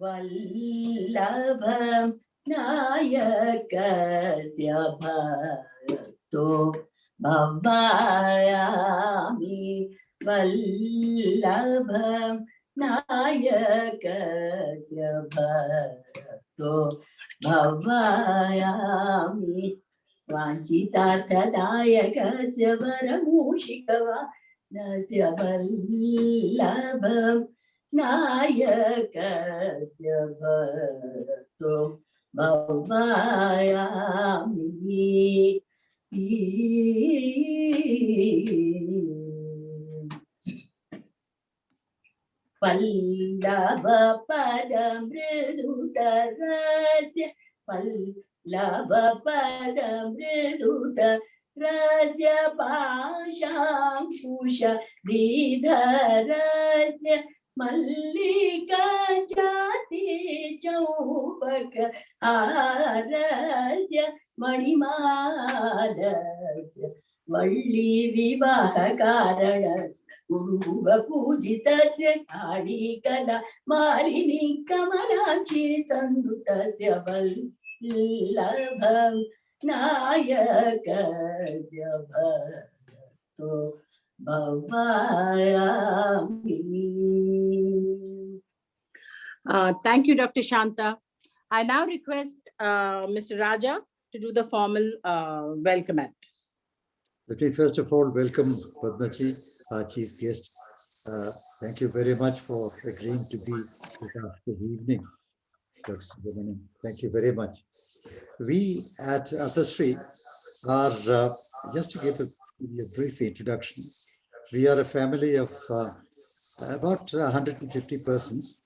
वल्लभं नायकस्य भक्तो भवायामि वल्लभं नायकस्य भक्तो भवायामि वाञ्छितार्थदायकस्य वरमूषिकवाहनस्य वल्लभं नायकस्य भक्तो भवायामि पल्लव पदमृदुतरस्य पल्लव पदमृदुतरस्य पाशाङ्कुश धीधरस्य मल्लिका जाति चौपक हारस्य मणिमालस्य वल्ली विवाह कारण गुरुव पूजितस्य काळीकला मालिनी कमलाक्षी संदुतस्य वल्लभं नायकस्य भक्तो भवायामि. Thank you, Dr. Shanta. I now request Mr. Raja to do the formal welcome address. Let me first of all welcome Padmaji, our chief guest. Thank you very much for agreeing to be with us this evening, Dr. Subramaniam. Thank you very much. We at Athashri are, just to give a brief introduction, we are a family of about 150 persons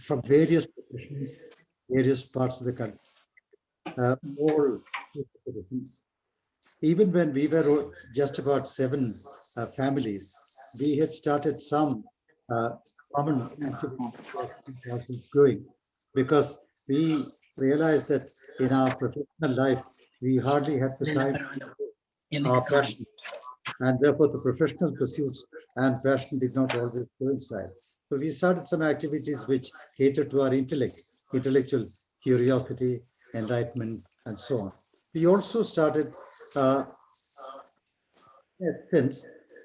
from various professions, various parts of the country, all citizens. Even when we were just about 7 families, we had started some common activities going, because we realized that in our professional life, we hardly had the time to our passion, and therefore the professional pursuits and passion did not always coincide. So we started some activities which catered to our intellectual curiosity, enlightenment, and so on. We also started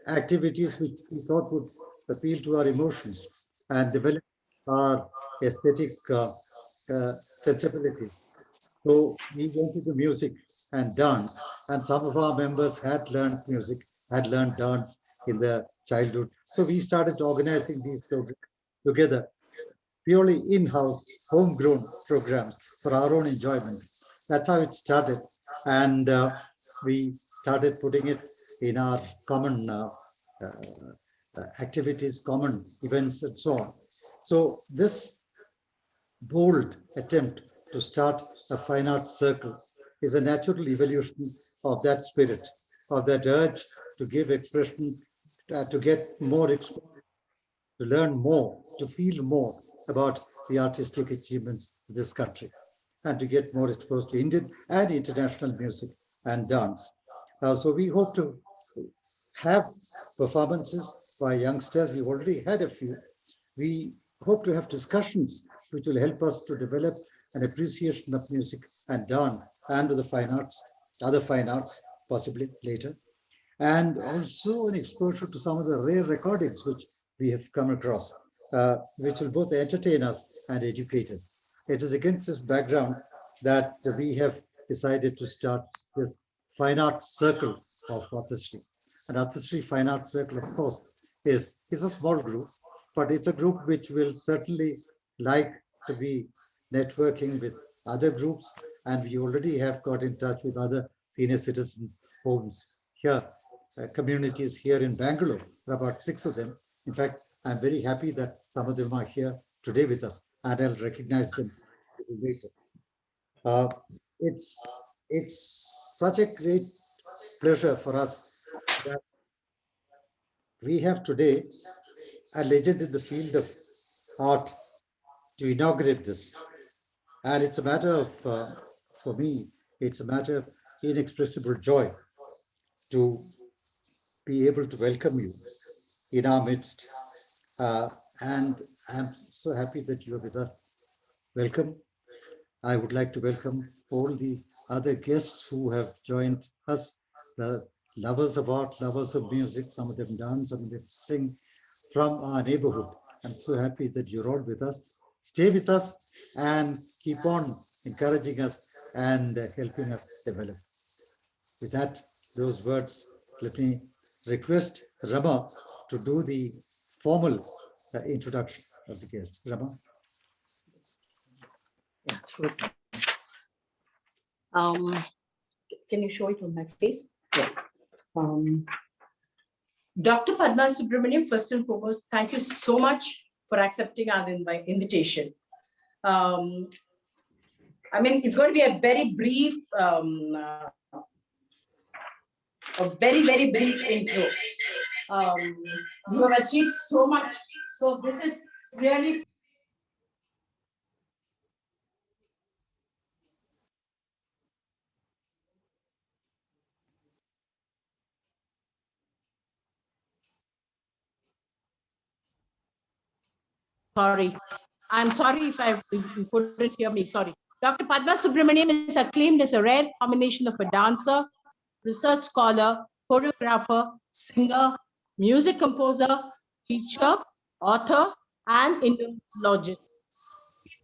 activities which we thought would appeal to our emotions and develop our aesthetic sensibility. So we went into music and dance, and some of our members had learned music, had learned dance in their childhood. So we started organizing these programs together, purely in-house, homegrown programs for our own enjoyment. That's how it started, and we started putting it in our common activities, common events, and so on. So this bold attempt to start a fine arts circle is a natural evolution of that spirit, of that urge to give expression, to get more exposure, to learn more, to feel more about the artistic achievements of this country, and to get more exposed to Indian and international music and dance. So we hope to have performances by youngsters. We already had a few. We hope to have discussions which will help us to develop an appreciation of music and dance and the fine arts, other fine arts, possibly later. And also an exposure to some of the rare recordings which we have come across, which will both entertain us and educate us. It is against this background that we have decided to start this Fine Arts Circle of Athashri. And Athashri Fine Arts Circle, of course, is a small group, but it's a group which will certainly like to be networking with other groups, and we already have got in touch with other senior citizens' homes here, communities here in Bangalore. There are about 6 of them. In fact, I'm very happy that some of them are here today with us, and I'll recognize them later. It's such a great pleasure for us that we have today a legend in the field of art to inaugurate this. And it's a matter of, for me, it's a matter of inexpressible joy to be able to welcome you in our midst. And I'm so happy that you are with us. Welcome. I would like to welcome all the other guests who have joined us, the lovers of art, lovers of music. Some of them dance, some of them sing from our neighborhood. I'm so happy that you're all with us. Stay with us and keep on encouraging us and helping us develop. With that, those words, let me request Rama to do the formal introduction of the guest. Rama. Yeah, sure. Can you show it on my face? Yeah. Dr. Padma Subramaniam, first and foremost, thank you so much for accepting our invitation. I mean, it's going to be a very brief, very brief intro. You have achieved so much. So this is really sorry. I'm sorry if you couldn't hear me. Sorry. Dr. Padma Subramaniam is acclaimed as a rare combination of a dancer, research scholar, choreographer, singer, music composer, teacher, author, and Indologist.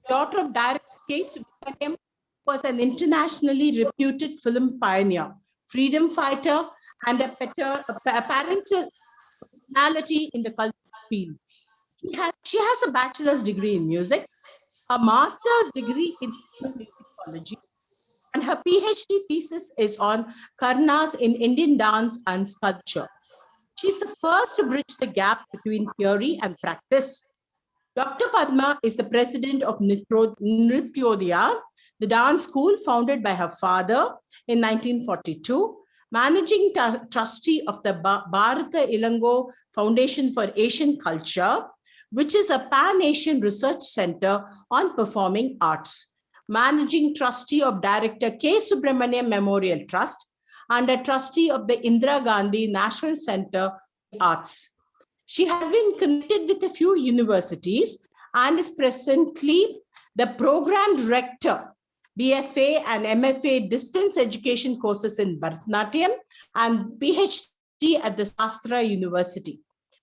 Daughter of director K. Subramaniam, was an internationally reputed film pioneer, freedom fighter, and a parental personality in the cultural field. She has a bachelor's degree in music, a master's degree in musicology, and her PhD thesis is on Karnas in Indian dance and sculpture. She's the first to bridge the gap between theory and practice. Dr. Padma is the president of Nrityodaya, the dance school founded by her father in 1942, managing trustee of the Bharata Ilango Foundation for Asian Culture, which is a pan-Asian research center on performing arts, managing trustee of Director K. Subramaniam Memorial Trust, and a trustee of the Indira Gandhi National Center for Arts. She has been connected with a few universities and is presently the program director, BFA and MFA distance education courses in Bharatanatyam and PhD at the Sastra University.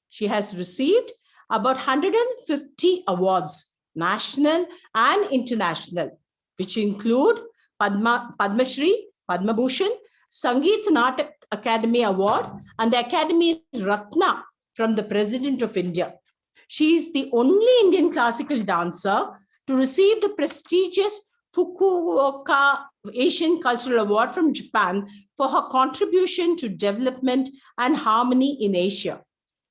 She has received about 150 awards, national and international, which include Padma Shri, Padma Bhushan, Sangeet Natak Academy Award, and the Academy Ratna from the President of India. She is the only Indian classical dancer to receive the prestigious Fukuoka Asian Cultural Award from Japan for her contribution to development and harmony in Asia.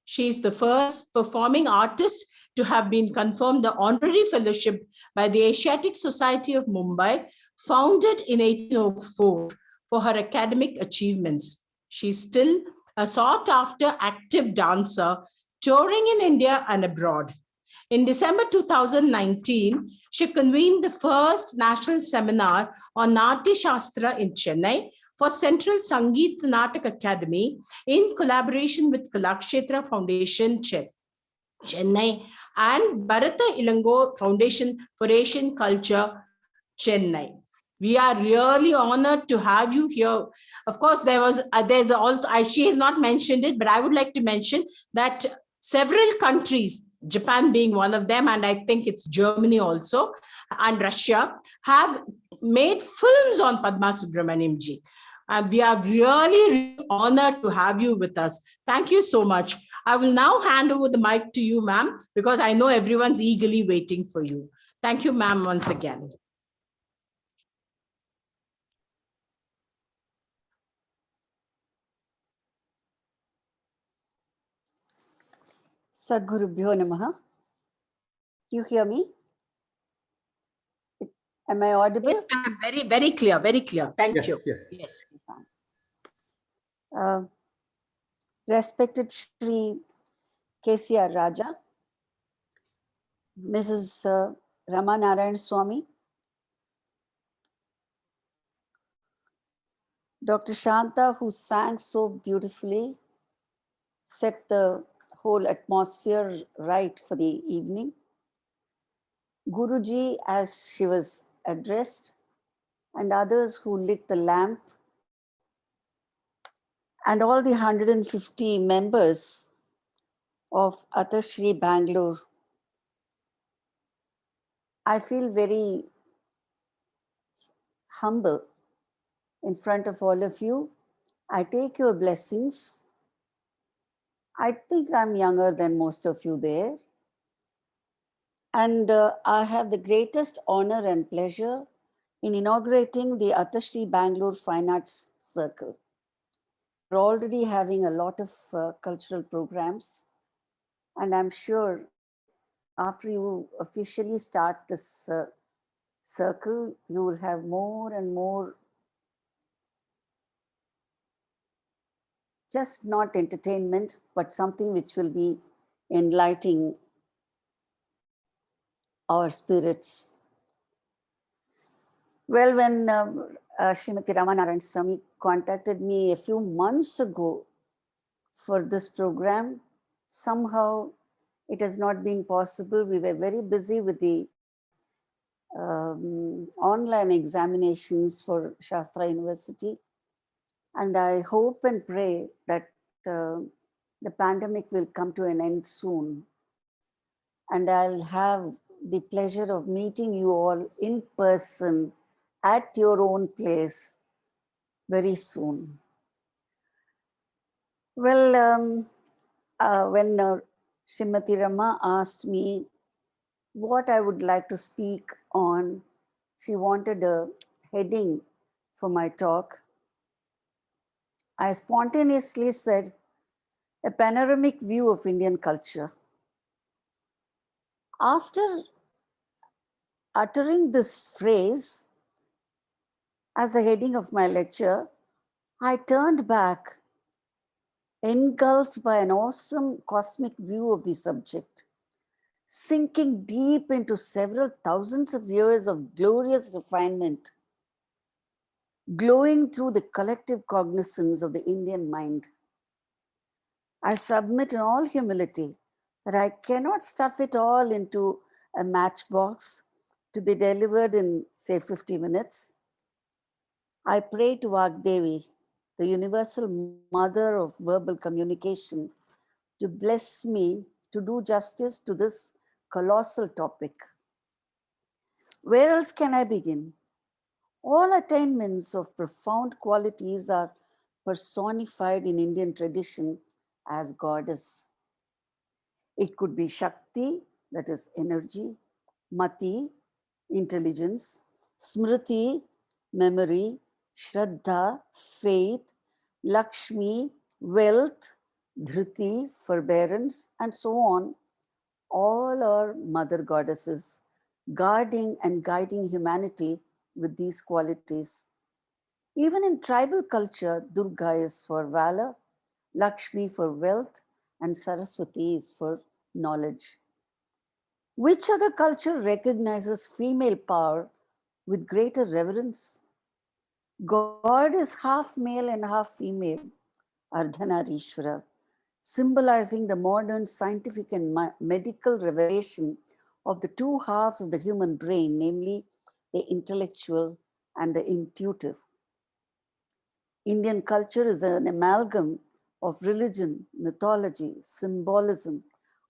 She is the first performing artist to have been confirmed the honorary fellowship by the Asiatic Society of Mumbai, founded in 1804, for her academic achievements. She is still a sought-after active dancer, touring in India and abroad. In December 2019, she convened the first national seminar on Natya Shastra in Chennai for Central Sangeet Natak Academy in collaboration with Kalakshetra Foundation, Chennai, and Bharata Ilango Foundation for Asian Culture, Chennai. We are really honored to have you here. Of course, there's also, she has not mentioned it, but I would like to mention that several countries, Japan being one of them, and I think it's Germany also, and Russia, have made films on Padma Subramaniam ji. And we are really honored to have you with us. Thank you so much. I will now hand over the mic to you, ma'am, because I know everyone's eagerly waiting for you. Thank you, ma'am, once again. Sadgurubhyo Namaha. You hear me? Am I audible? Yes, ma'am. Very clear, very clear. Thank you. Yes. Respected Shri KCR Raja, Mrs. Rama Narayan Swami, Dr. Shanta, who sang so beautifully, set the whole atmosphere right for the evening. Guruji as she was addressed, and others who lit the lamp, and all the 150 members of Athashri Bangalore. I feel very humble in front of all of you. I take your blessings. I think I'm younger than most of you there. And I have the greatest honor and pleasure in inaugurating the Athashri Bangalore Fine Arts Circle. We're already having a lot of cultural programs, and I'm sure after you officially start this circle, you will have more and more, just not entertainment, but something which will be enlightening our spirits. Well, when Srimati Ramanaran Swami contacted me a few months ago for this program, somehow it has not been possible. We were very busy with the online examinations for Shastra University. And I hope and pray that the pandemic will come to an end soon. And I'll have the pleasure of meeting you all in person at your own place very soon. Well, when Srimati Rama asked me what I would like to speak on, she wanted a heading for my talk. I spontaneously said, a panoramic view of Indian culture. After uttering this phrase as the heading of my lecture, I turned back, engulfed by an awesome cosmic view of the subject, sinking deep into several thousands of years of glorious refinement, glowing through the collective cognizance of the Indian mind. I submit in all humility that I cannot stuff it all into a matchbox to be delivered in, say, 50 minutes. I pray to Vagdevi, the universal mother of verbal communication, to bless me to do justice to this colossal topic. Where else can I begin? All attainments of profound qualities are personified in Indian tradition as goddess. It could be Shakti, that is energy, Mati, intelligence, Smriti, memory, Shraddha, faith, Lakshmi, wealth, Dhriti, forbearance, and so on. All are mother goddesses, guarding and guiding humanity with these qualities. Even in tribal culture, Durga is for valor, Lakshmi for wealth, and Saraswati is for knowledge. Which other culture recognizes female power with greater reverence? God is half male and half female, Ardhanarishwara, symbolizing the modern scientific and medical revelation of the two halves of the human brain, namely the intellectual and the intuitive. Indian culture is an amalgam of religion, mythology, symbolism,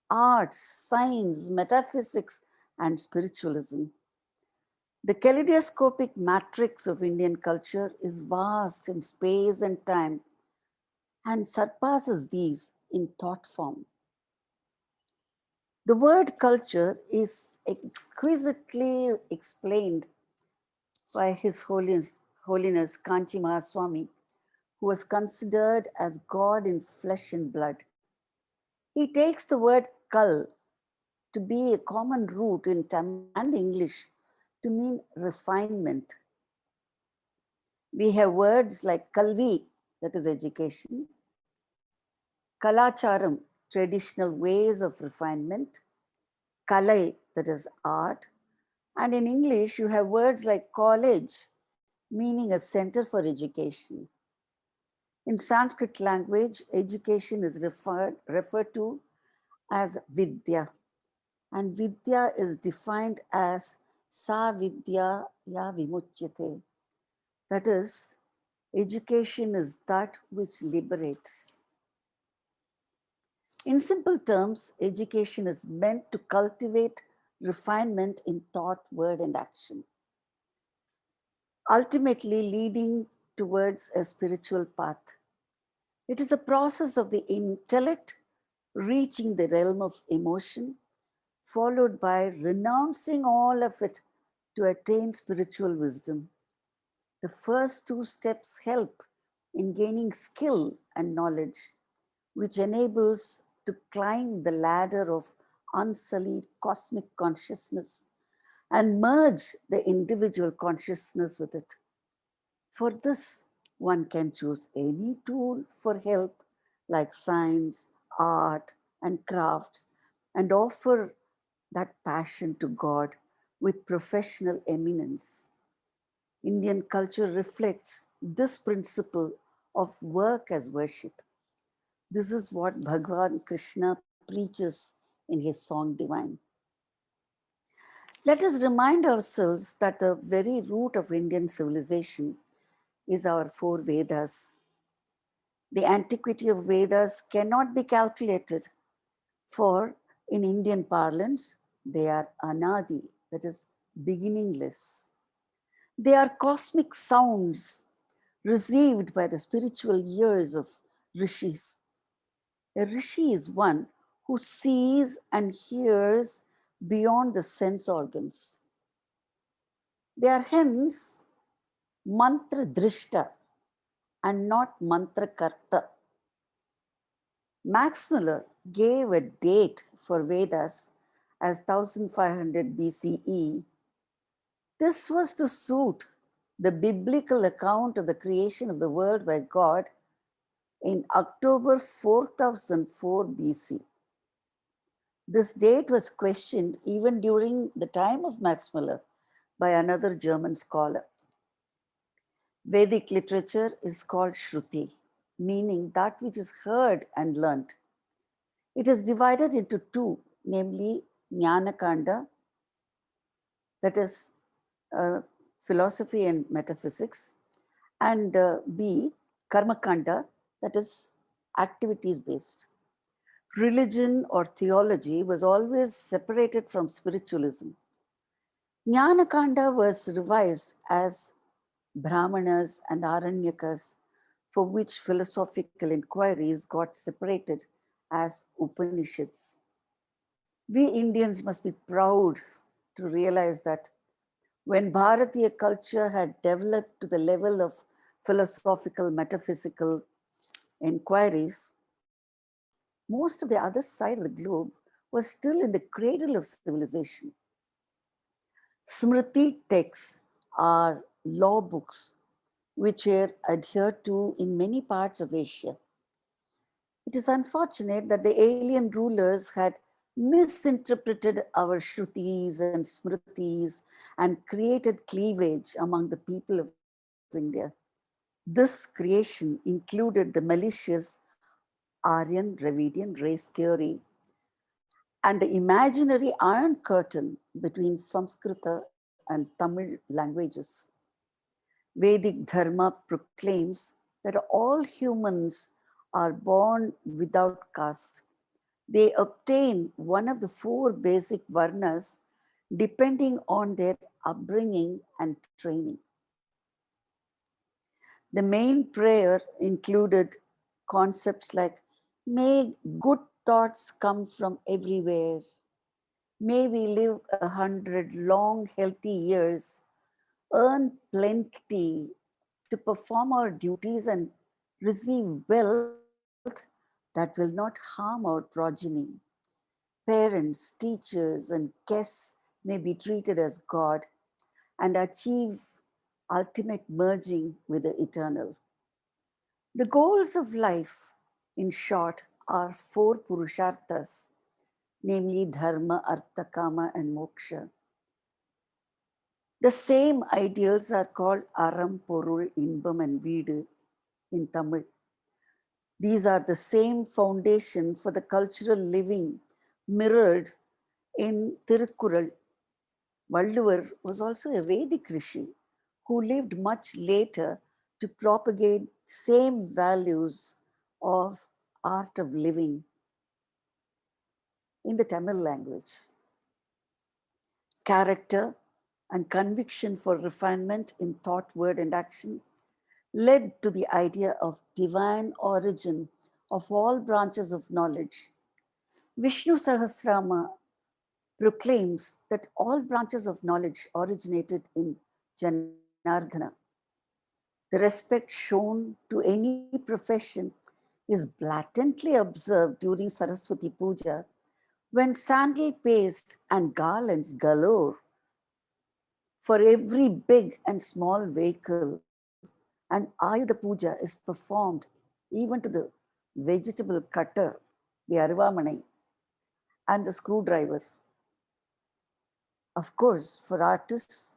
arts, science, metaphysics, and spiritualism. The kaleidoscopic matrix of Indian culture is vast in space and time and surpasses these in thought form. The word culture is exquisitely explained by His Holiness Kanchi Mahaswami, who was considered as God in flesh and blood. He takes the word kal to be a common root in Tamil and English to mean refinement. We have words like kalvi, that is education, kalacharam, traditional ways of refinement, kalai, that is art, and in English you have words like college, meaning a center for education. In Sanskrit language, education is referred to as vidya. And Vidya is defined as Sa Vidya Ya Vimuchyate. That is, education is that which liberates. In simple terms, education is meant to cultivate refinement in thought, word, and action, ultimately leading towards a spiritual path. It is a process of the intellect reaching the realm of emotion, followed by renouncing all of it to attain spiritual wisdom. The first two steps help in gaining skill and knowledge, which enables to climb the ladder of unsullied cosmic consciousness and merge the individual consciousness with it. For this, one can choose any tool for help like science, art, and crafts and offer that passion to God with professional eminence. Indian culture reflects this principle of work as worship. This is what Bhagavan Krishna preaches in his song Divine. Let us remind ourselves that the very root of Indian civilization is our four Vedas. The antiquity of Vedas cannot be calculated, for in Indian parlance, they are anadi, that is, beginningless. They are cosmic sounds received by the spiritual ears of rishis. A rishi is one who sees and hears beyond the sense organs. They are hence mantra drishta and not mantra karta. Max Muller gave a date for Vedas as 1500 BCE. This was to suit the biblical account of the creation of the world by God in October 4004 BC. This date was questioned even during the time of Max Muller by another German scholar. Vedic literature is called Shruti, meaning that which is heard and learnt. It is divided into two, namely Jnanakanda, that is philosophy and metaphysics, and B, Karmakanda, that is activities based. Religion or theology was always separated from spiritualism. Jnanakanda was revised as Brahmanas and Aranyakas, for which philosophical inquiries got separated as Upanishads. We Indians must be proud to realize that when Bharatiya culture had developed to the level of philosophical, metaphysical inquiries, most of the other side of the globe was still in the cradle of civilization. Smriti texts are law books which were adhered to in many parts of Asia. It is unfortunate that the alien rulers had misinterpreted our Shrutis and Smritis and created cleavage among the people of India. This creation included the malicious Aryan Dravidian race theory and the imaginary iron curtain between Sanskrita and Tamil languages. Vedic Dharma proclaims that all humans are born without caste. They obtain one of the four basic varnas depending on their upbringing and training. The main prayer included concepts like, may good thoughts come from everywhere. May we live 100 long, healthy years, earn plenty to perform our duties and receive wealth that will not harm our progeny. Parents, teachers, and guests may be treated as God and achieve ultimate merging with the eternal. The goals of life, in short, are four purusharthas, namely dharma, artha, kama, and moksha. The same ideals are called aram, porul, inbam, and veedu in Tamil. These are the same foundation for the cultural living mirrored In Tirukkural, Valluvar was also a Vedic rishi who lived much later to propagate same values of art of living in the Tamil language. Character and conviction for refinement in thought, word, and action led to the idea of divine origin of all branches of knowledge. Vishnu Sahasrama proclaims that all branches of knowledge originated in Janardhana. The respect shown to any profession is blatantly observed during Saraswati Puja when sandal paste and garlands galore for every big and small vehicle, and Ayudha Puja is performed even to the vegetable cutter, the Aruvamanai, and the screwdriver. Of course, for artists,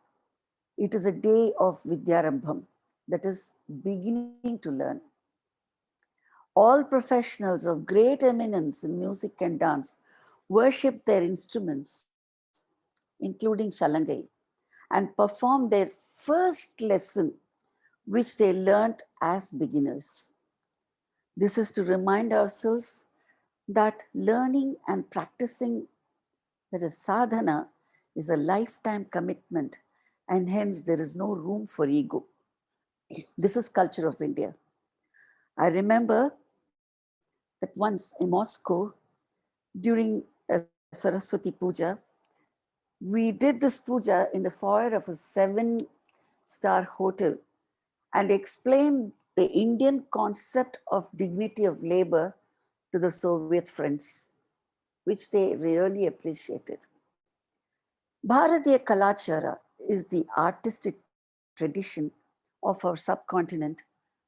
it is a day of Vidyarambham, that is, beginning to learn. All professionals of great eminence in music and dance worship their instruments, including Shalangai, and perform their first lesson, which they learnt as beginners. This is to remind ourselves that learning and practicing, that is sadhana, is a lifetime commitment, and hence there is no room for ego. This is culture of India. I remember that once in Moscow, during a Saraswati Puja, we did this puja in the foyer of a 7-star hotel and explained the Indian concept of dignity of labor to the Soviet friends, which they really appreciated. Bharatiya Kalachara is the artistic tradition of our subcontinent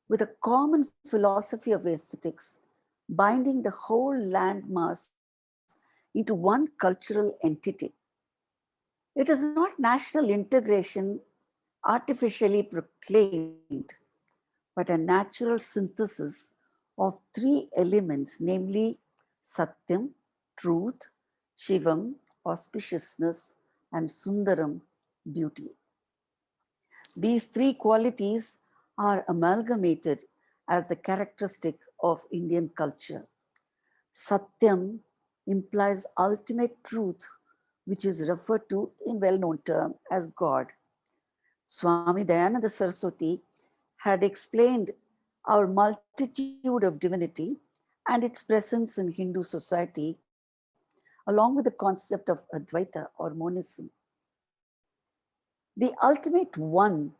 with a common philosophy of aesthetics, binding the whole landmass into one cultural entity. It is not national integration artificially proclaimed, but a natural synthesis of three elements, namely Satyam, truth, Shivam, auspiciousness, and Sundaram, beauty. These three qualities are amalgamated as the characteristic of Indian culture. Satyam implies ultimate truth, which is referred to in well-known term as God. Swami Dayananda Saraswati had explained our multitude of divinity and its presence in Hindu society, along with the concept of Advaita or monism. The ultimate one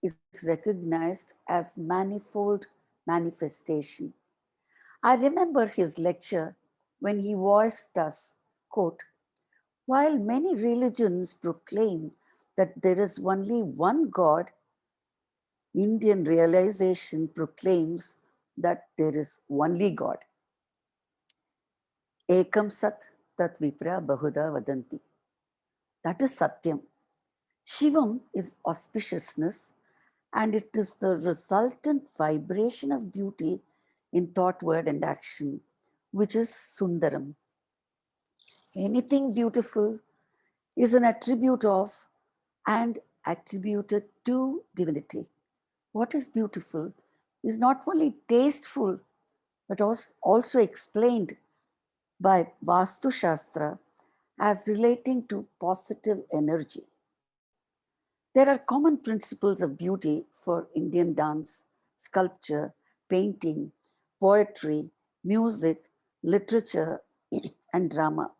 is recognized as manifold manifestation. I remember his lecture when he voiced thus, quote, while many religions proclaim that there is only one God, Indian realization proclaims that there is only God. Ekam Sat Tat Vipra Bahuda Vadanti. That is Satyam. Shivam is auspiciousness, and it is the resultant vibration of beauty in thought, word, and action, which is Sundaram. Anything beautiful is an attribute of and attributed to divinity. What is beautiful is not only tasteful, but also explained by Vastu Shastra as relating to positive energy. There are common principles of beauty for Indian dance, sculpture, painting, poetry, music, literature, and drama.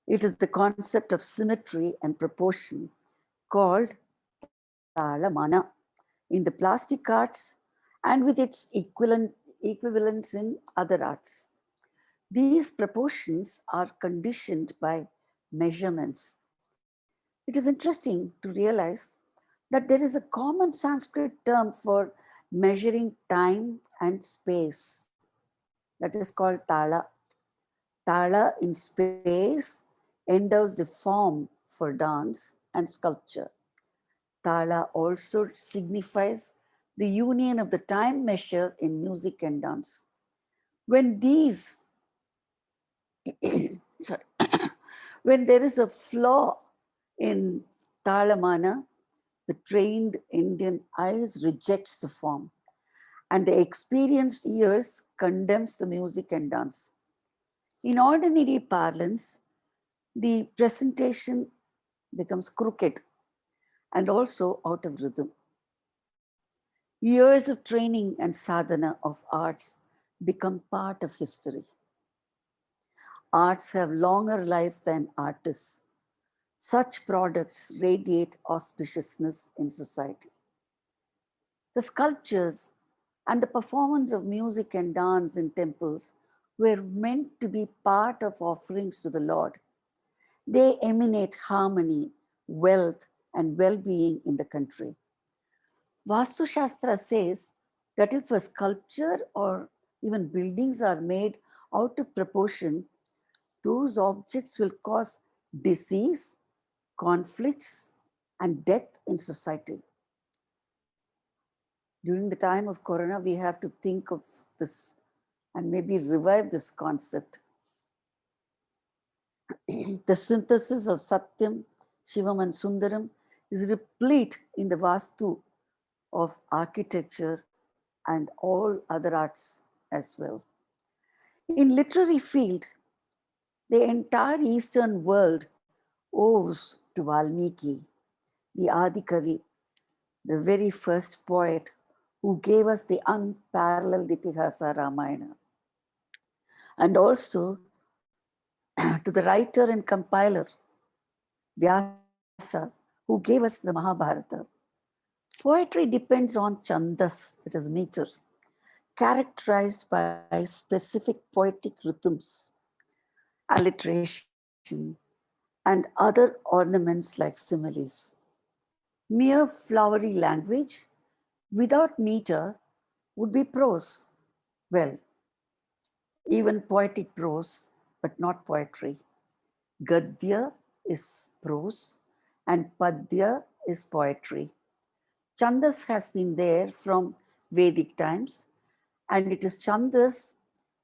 It is the concept of symmetry and proportion called talamana in the plastic arts and with its equivalents in other arts. These proportions are conditioned by measurements. It is interesting to realize that there is a common Sanskrit term for measuring time and space that is called tala. Tala in space endows the form for dance and sculpture. Tala also signifies the union of the time measure in music and dance. When these, sorry, When there is a flaw in Talamana, the trained Indian eyes rejects the form, and the experienced ears condemns the music and dance. In ordinary parlance, the presentation becomes crooked and also out of rhythm. Years of training and sadhana of arts become part of history. Arts have longer life than artists. Such products radiate auspiciousness in society. The sculptures and the performance of music and dance in temples were meant to be part of offerings to the Lord. They emanate harmony, wealth, and well being in the country. Vastu Shastra says that if a sculpture or even buildings are made out of proportion, those objects will cause disease, conflicts, and death in society. During the time of Corona, we have to think of this and maybe revive this concept. The synthesis of Satyam, Shivam, and Sundaram is replete in the Vastu of architecture and all other arts as well. In literary field, the entire Eastern world owes to Valmiki, the Adikavi, the very first poet who gave us the unparalleled Itihasa Ramayana, and also to the writer and compiler Vyasa, who gave us the Mahabharata. Poetry depends on chandas, that is meter, characterized by specific poetic rhythms, alliteration, and other ornaments like similes. Mere flowery language without meter would be prose. Well, even poetic prose, but not poetry. Gadya is prose and Padya is poetry. Chandas has been there from Vedic times, and it is Chandas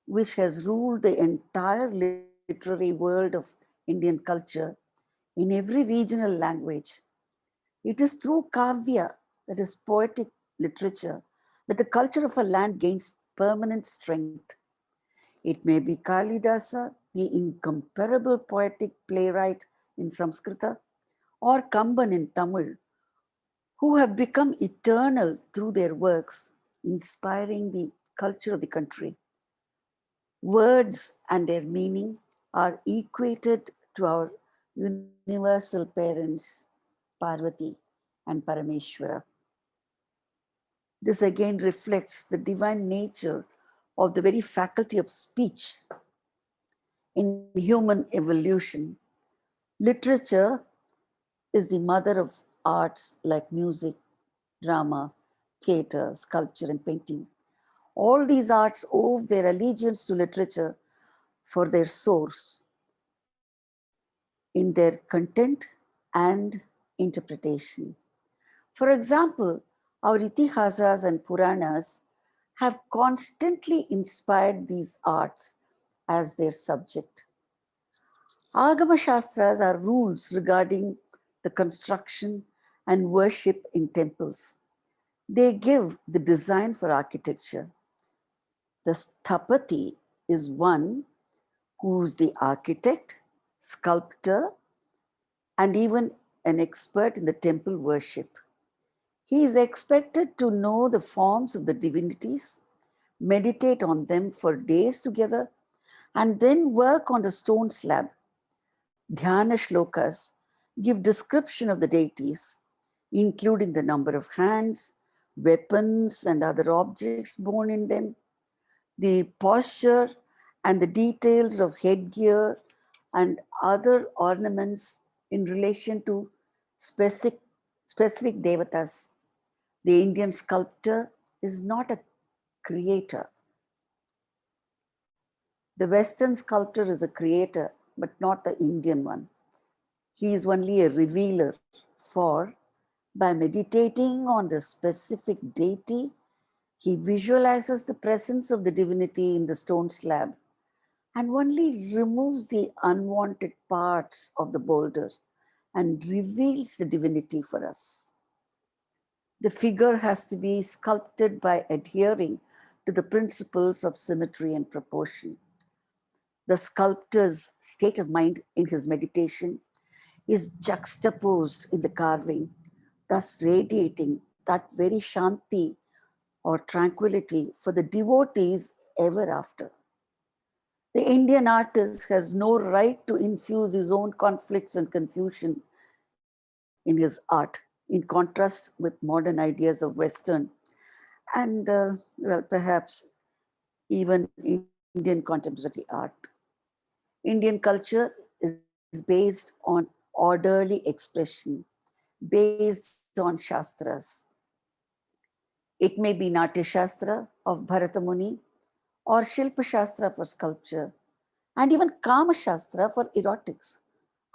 which has ruled the entire literary world of Indian culture in every regional language. It is through Kavya, that is poetic literature, that the culture of a land gains permanent strength. It may be Kalidasa, the incomparable poetic playwright in Sanskrita, or Kamban in Tamil, who have become eternal through their works, inspiring the culture of the country. Words and their meaning are equated to our universal parents, Parvati and Parameshwara. This again reflects the divine nature of the very faculty of speech in human evolution. Literature is the mother of arts like music, drama, theatre, sculpture, and painting. All these arts owe their allegiance to literature for their source in their content and interpretation. For example, our Itihasas and Puranas have constantly inspired these arts as their subject. Agama Shastras are rules regarding the construction and worship in temples. They give the design for architecture. The Sthapati is one who's the architect, sculptor, and even an expert in the temple worship. He is expected to know the forms of the divinities, meditate on them for days together, and then work on the stone slab. Dhyana shlokas give description of the deities, including the number of hands, weapons, and other objects borne in them, the posture and the details of headgear and other ornaments in relation to specific devatas. The Indian sculptor is not a creator. The Western sculptor is a creator, but not the Indian one. He is only a revealer, for by meditating on the specific deity, he visualizes the presence of the divinity in the stone slab and only removes the unwanted parts of the boulder and reveals the divinity for us. The figure has to be sculpted by adhering to the principles of symmetry and proportion. The sculptor's state of mind in his meditation is juxtaposed in the carving, thus radiating that very shanti or tranquility for the devotees ever after. The Indian artist has no right to infuse his own conflicts and confusion in his art, in contrast with modern ideas of Western and, well, perhaps even Indian contemporary art. Indian culture is based on orderly expression, based on Shastras. It may be Natya Shastra of Bharata Muni or Shilpa Shastra for sculpture, and even Kama Shastra for erotics.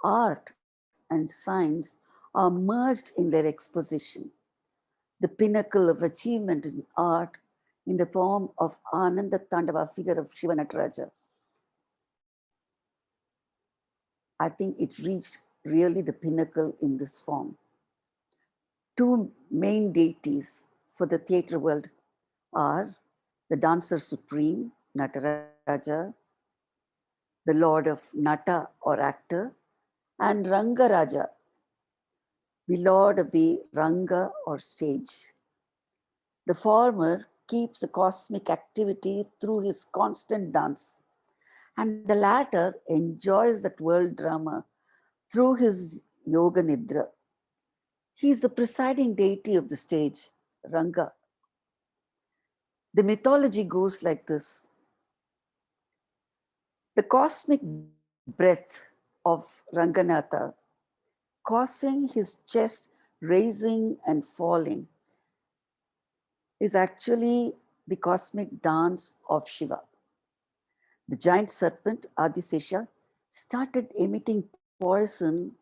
Art and science are merged in their exposition. The pinnacle of achievement in art in the form of Ananda Tandava figure of Shiva Nataraja. I think it reached really the pinnacle in this form. Two main deities for the theatre world are the dancer supreme, Nataraja, the lord of Nata or actor, and Rangaraja, the lord of the Ranga or stage. The former keeps the cosmic activity through his constant dance, and the latter enjoys that world drama through his yoga nidra. He is the presiding deity of the stage, Ranga. The mythology goes like this. The cosmic breath of Ranganatha, causing his chest raising and falling, is actually the cosmic dance of Shiva. The giant serpent, Adisesha, started emitting poison,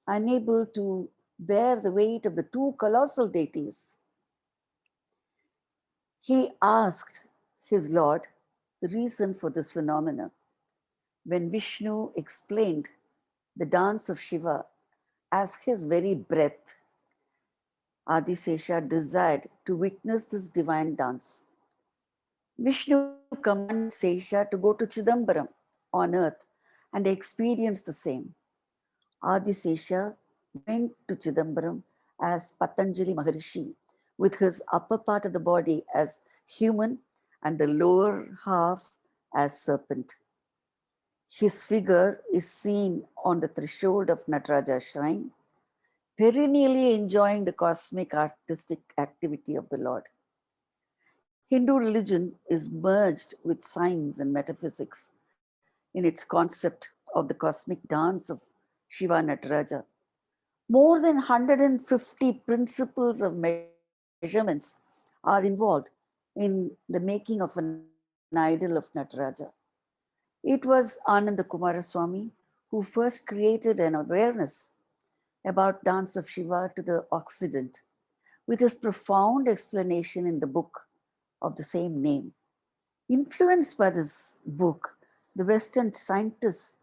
unable to bear the weight of the two colossal deities. He asked his Lord the reason for this phenomena. When Vishnu explained the dance of Shiva as his very breath, Adisesha desired to witness this divine dance. Vishnu commanded Sesha to go to Chidambaram on earth and experience the same. Adisesha went to Chidambaram as Patanjali Maharishi, with his upper part of the body as human and the lower half as serpent. His figure is seen on the threshold of Nataraja shrine, perennially enjoying the cosmic artistic activity of the Lord. Hindu religion is merged with science and metaphysics in its concept of the cosmic dance of Shiva Nataraja. More than 150 principles of measurements are involved in the making of an idol of Nataraja. It was Ananda Kumaraswamy who first created an awareness about dance of Shiva to the Occident with his profound explanation in the book of the same name. Influenced by this book, the Western scientists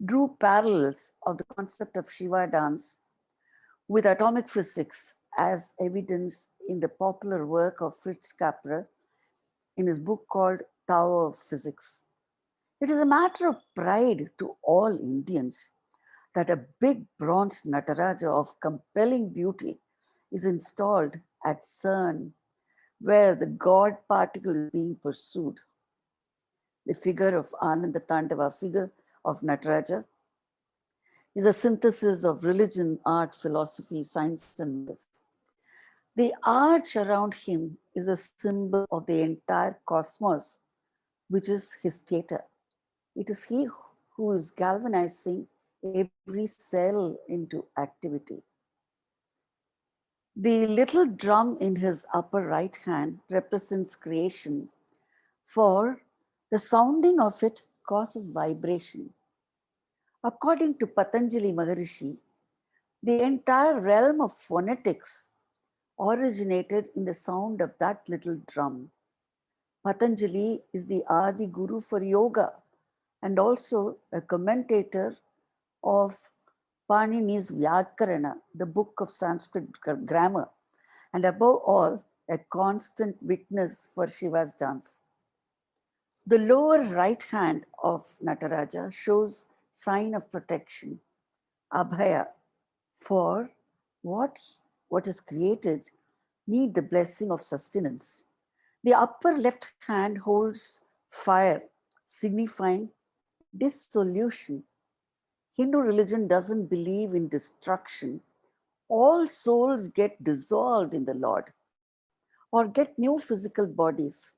drew parallels of the concept of Shiva dance with atomic physics as evidenced in the popular work of Fritz Capra in his book called Tower of Physics. It is a matter of pride to all Indians that a big bronze Nataraja of compelling beauty is installed at CERN, where the God particle is being pursued. The figure of Ananda Tandava, figure of Nataraja, is a synthesis of religion, art, philosophy, science, and mathematics. The arch around him is a symbol of the entire cosmos, which is his theatre. It is he who is galvanizing every cell into activity. The little drum in his upper right hand represents creation, for the sounding of it causes vibration. According to Patanjali Maharishi, the entire realm of phonetics originated in the sound of that little drum. Patanjali is the Adi Guru for yoga and also a commentator of Panini's Vyakarana, the book of Sanskrit grammar, and above all, a constant witness for Shiva's dance. The lower right hand of Nataraja shows sign of protection, Abhaya, for what, what is created need the blessing of sustenance. The upper left hand holds fire, signifying dissolution. Hindu religion doesn't believe in destruction. All souls get dissolved in the Lord or get new physical bodies.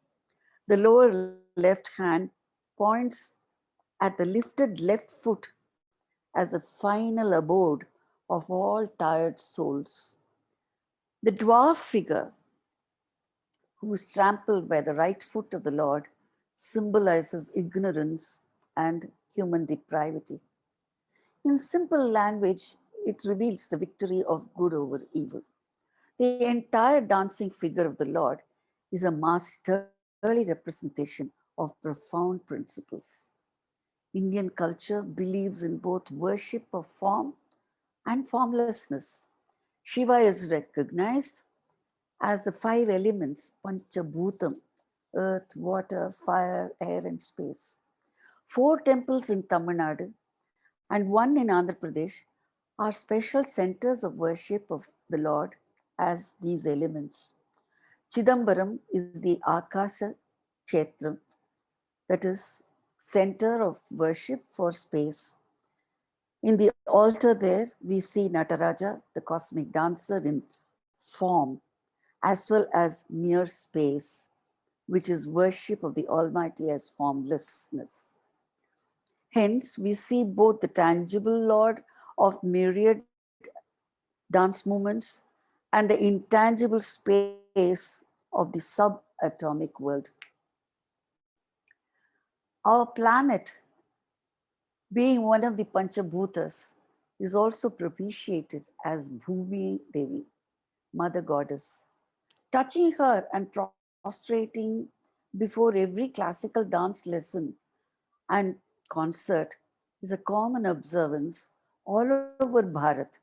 The lower left hand points at the lifted left foot as the final abode of all tired souls. The dwarf figure, who is trampled by the right foot of the Lord, symbolizes ignorance and human depravity. In simple language, it reveals the victory of good over evil. The entire dancing figure of the Lord is a masterly representation of profound principles. Indian culture believes in both worship of form and formlessness. Shiva is recognized as the five elements, Panchabhutam, earth, water, fire, air, and space. 4 temples in Tamil Nadu and 1 in Andhra Pradesh are special centers of worship of the Lord as these elements. Chidambaram is the Akasha Kshetram, that is, center of worship for space. In the altar there, we see Nataraja, the cosmic dancer in form, as well as mere space, which is worship of the Almighty as formlessness. Hence, we see both the tangible Lord of myriad dance movements and the intangible space of the subatomic world. Our planet, being one of the Panchabhutas, is also propitiated as Bhumi Devi, Mother Goddess. Touching her and prostrating before every classical dance lesson and concert is a common observance all over Bharat.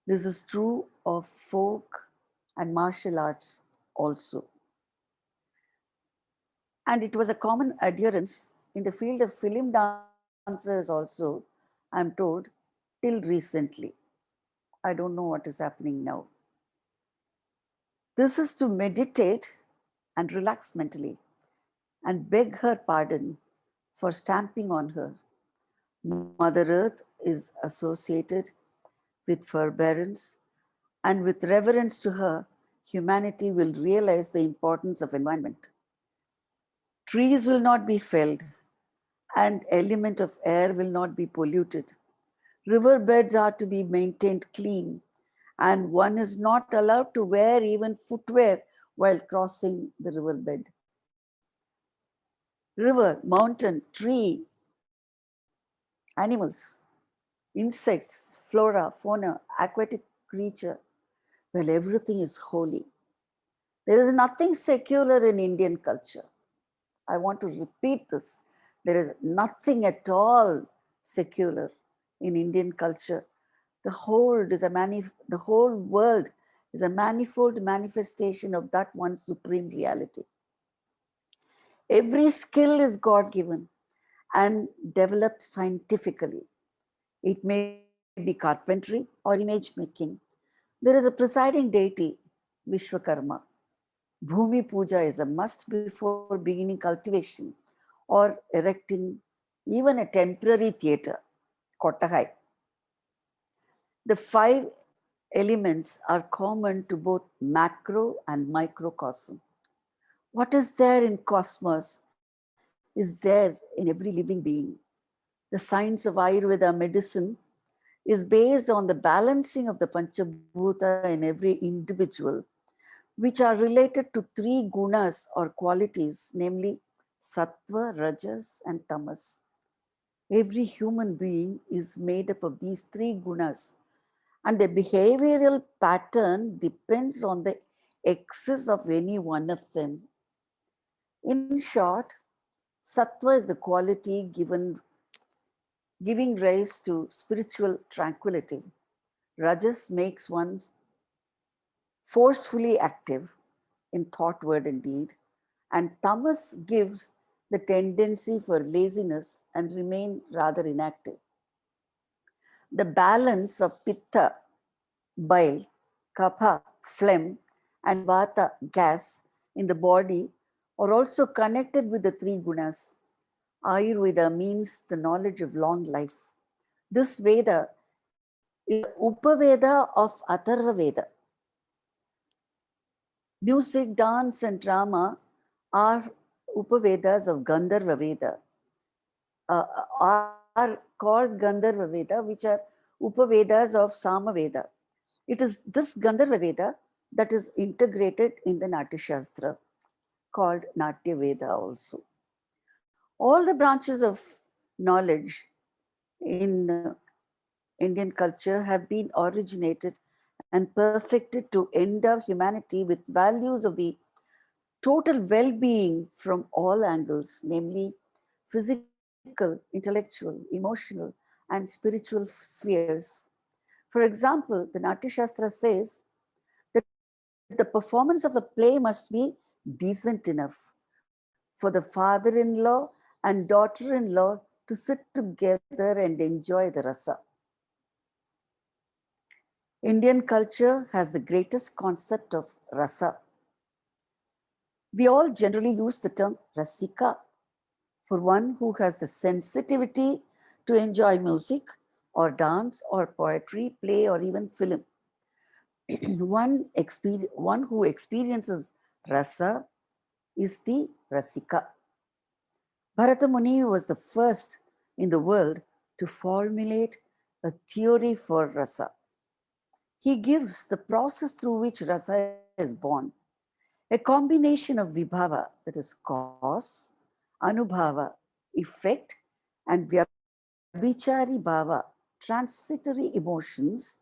This is true of folk and martial arts also. And it was a common adherence in the field of film dancers also, I'm told, till recently. I don't know what is happening now. This is to meditate and relax mentally and beg her pardon for stamping on her. Mother Earth is associated with forbearance, and with reverence to her, humanity will realize the importance of environment. Trees will not be felled, and element of air will not be polluted. Riverbeds are to be maintained clean, and one is not allowed to wear even footwear while crossing the riverbed. River, mountain, tree, animals, insects, flora, fauna, aquatic creature, well, everything is holy. There is nothing secular in Indian culture. I want to repeat this. There is nothing at all secular in Indian culture. The whole world is a manifold manifestation of that one supreme reality. Every skill is God-given and developed scientifically. It may be carpentry or image making. There is a presiding deity, Vishwakarma. Bhumi Puja is a must before beginning cultivation or erecting even a temporary theatre, Kottahai. The 5 elements are common to both macro and microcosm. What is there in cosmos is there in every living being. The science of Ayurveda medicine is based on the balancing of the Panchabhuta in every individual, which are related to 3 gunas or qualities, namely sattva, rajas, and tamas. Every human being is made up of these 3 gunas, and the behavioral pattern depends on the excess of any one of them. In short, Sattva is the quality giving rise to spiritual tranquility. Rajas makes one forcefully active in thought, word, and deed, and tamas gives the tendency for laziness and remain rather inactive. The balance of pitta, bile, kapha, phlegm, and vata, gas, in the body are also connected with the three gunas. Ayurveda means the knowledge of long life. This Veda is the Upaveda of Atharva Veda. Music, dance, and drama are Upavedas of Gandharva Veda, are called Gandharva Veda, which are Upavedas of Samaveda. It is this Gandharva Veda that is integrated in the Natya Shastra, called Natya Veda also. All the branches of knowledge in Indian culture have been originated and perfected to endow humanity with values of the total well-being from all angles, namely physical, intellectual, emotional, and spiritual spheres. For example, the Natya Shastra says that the performance of a play must be decent enough for the father-in-law and daughter-in-law to sit together and enjoy the rasa. Indian culture has the greatest concept of rasa. We all generally use the term rasika for one who has the sensitivity to enjoy music or dance or poetry, play, or even film. One who experiences rasa is the rasika. Bharata Muni was the first in the world to formulate a theory for rasa. He gives the process through which rasa is born, a combination of vibhava, that is cause, anubhava, effect, and vyabhichari bhava, transitory emotions,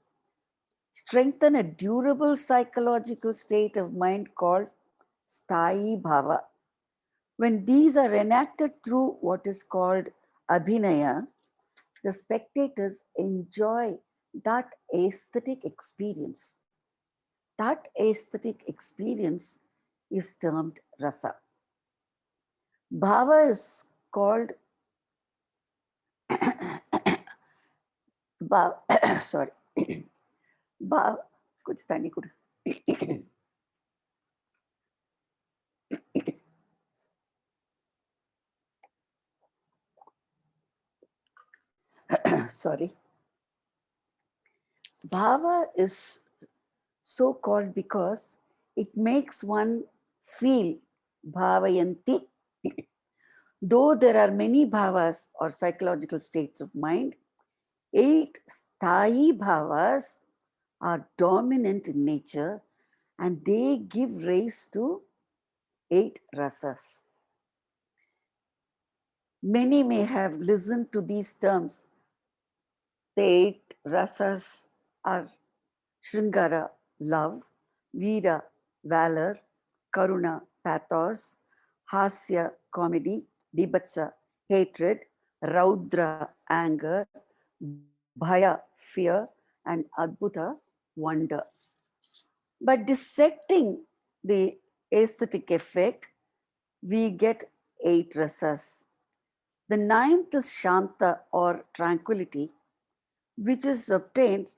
strengthen a durable psychological state of mind called sthayi bhava. When these are enacted through what is called abhinaya, the spectators enjoy that aesthetic experience. That aesthetic experience is termed rasa. Bhava is called sorry. Bhava, kuch tani kudu. Sorry. Bhava is so called because it makes one feel bhavayanti. Though there are many bhavas or psychological states of mind, 8 sthayi bhavas are dominant in nature and they give rise to 8 rasas. Many may have listened to these terms. The 8 rasas are Shringara, love, Veera, valor, Karuna, pathos, Hasya, comedy, Bibhatsa, hatred, Raudra, anger, Bhaya, fear, and Adbhuta, wonder. By dissecting the aesthetic effect, we get 8 rasas. The ninth is Shanta or tranquility, which is obtained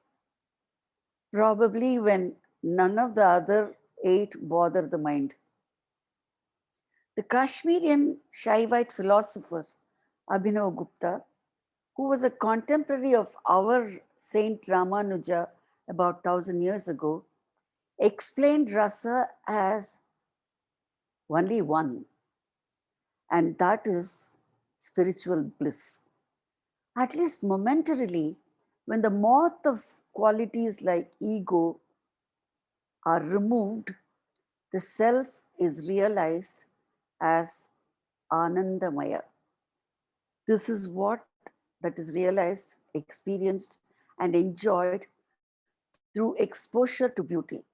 probably when none of the other 8 bother the mind. The Kashmirian Shaivite philosopher Abhinav Gupta, who was a contemporary of our Saint Ramanuja about 1000 years ago, explained rasa as only one, and that is spiritual bliss. At least momentarily, when the moth of qualities like ego are removed, the self is realized as Anandamaya. This is what that is realized, experienced, and enjoyed through exposure to beauty.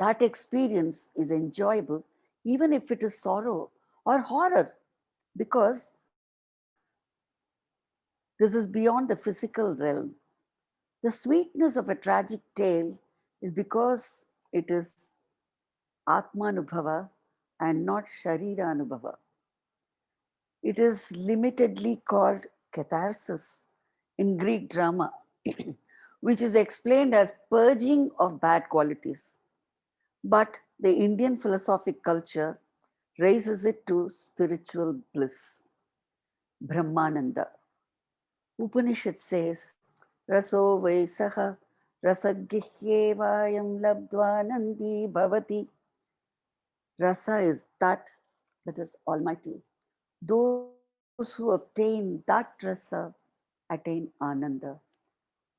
That experience is enjoyable even if it is sorrow or horror, because this is beyond the physical realm. The sweetness of a tragic tale is because it is Atmanubhava and not Sharira Anubhava. It is limitedly called catharsis in Greek drama, which is explained as purging of bad qualities. But the Indian philosophic culture raises it to spiritual bliss, Brahmananda. Upanishad says, Raso Vaisaha Rasagihyevayam Labdvanandi Bhavati. Rasa is that is Almighty. Those who obtain that rasa attain Ananda.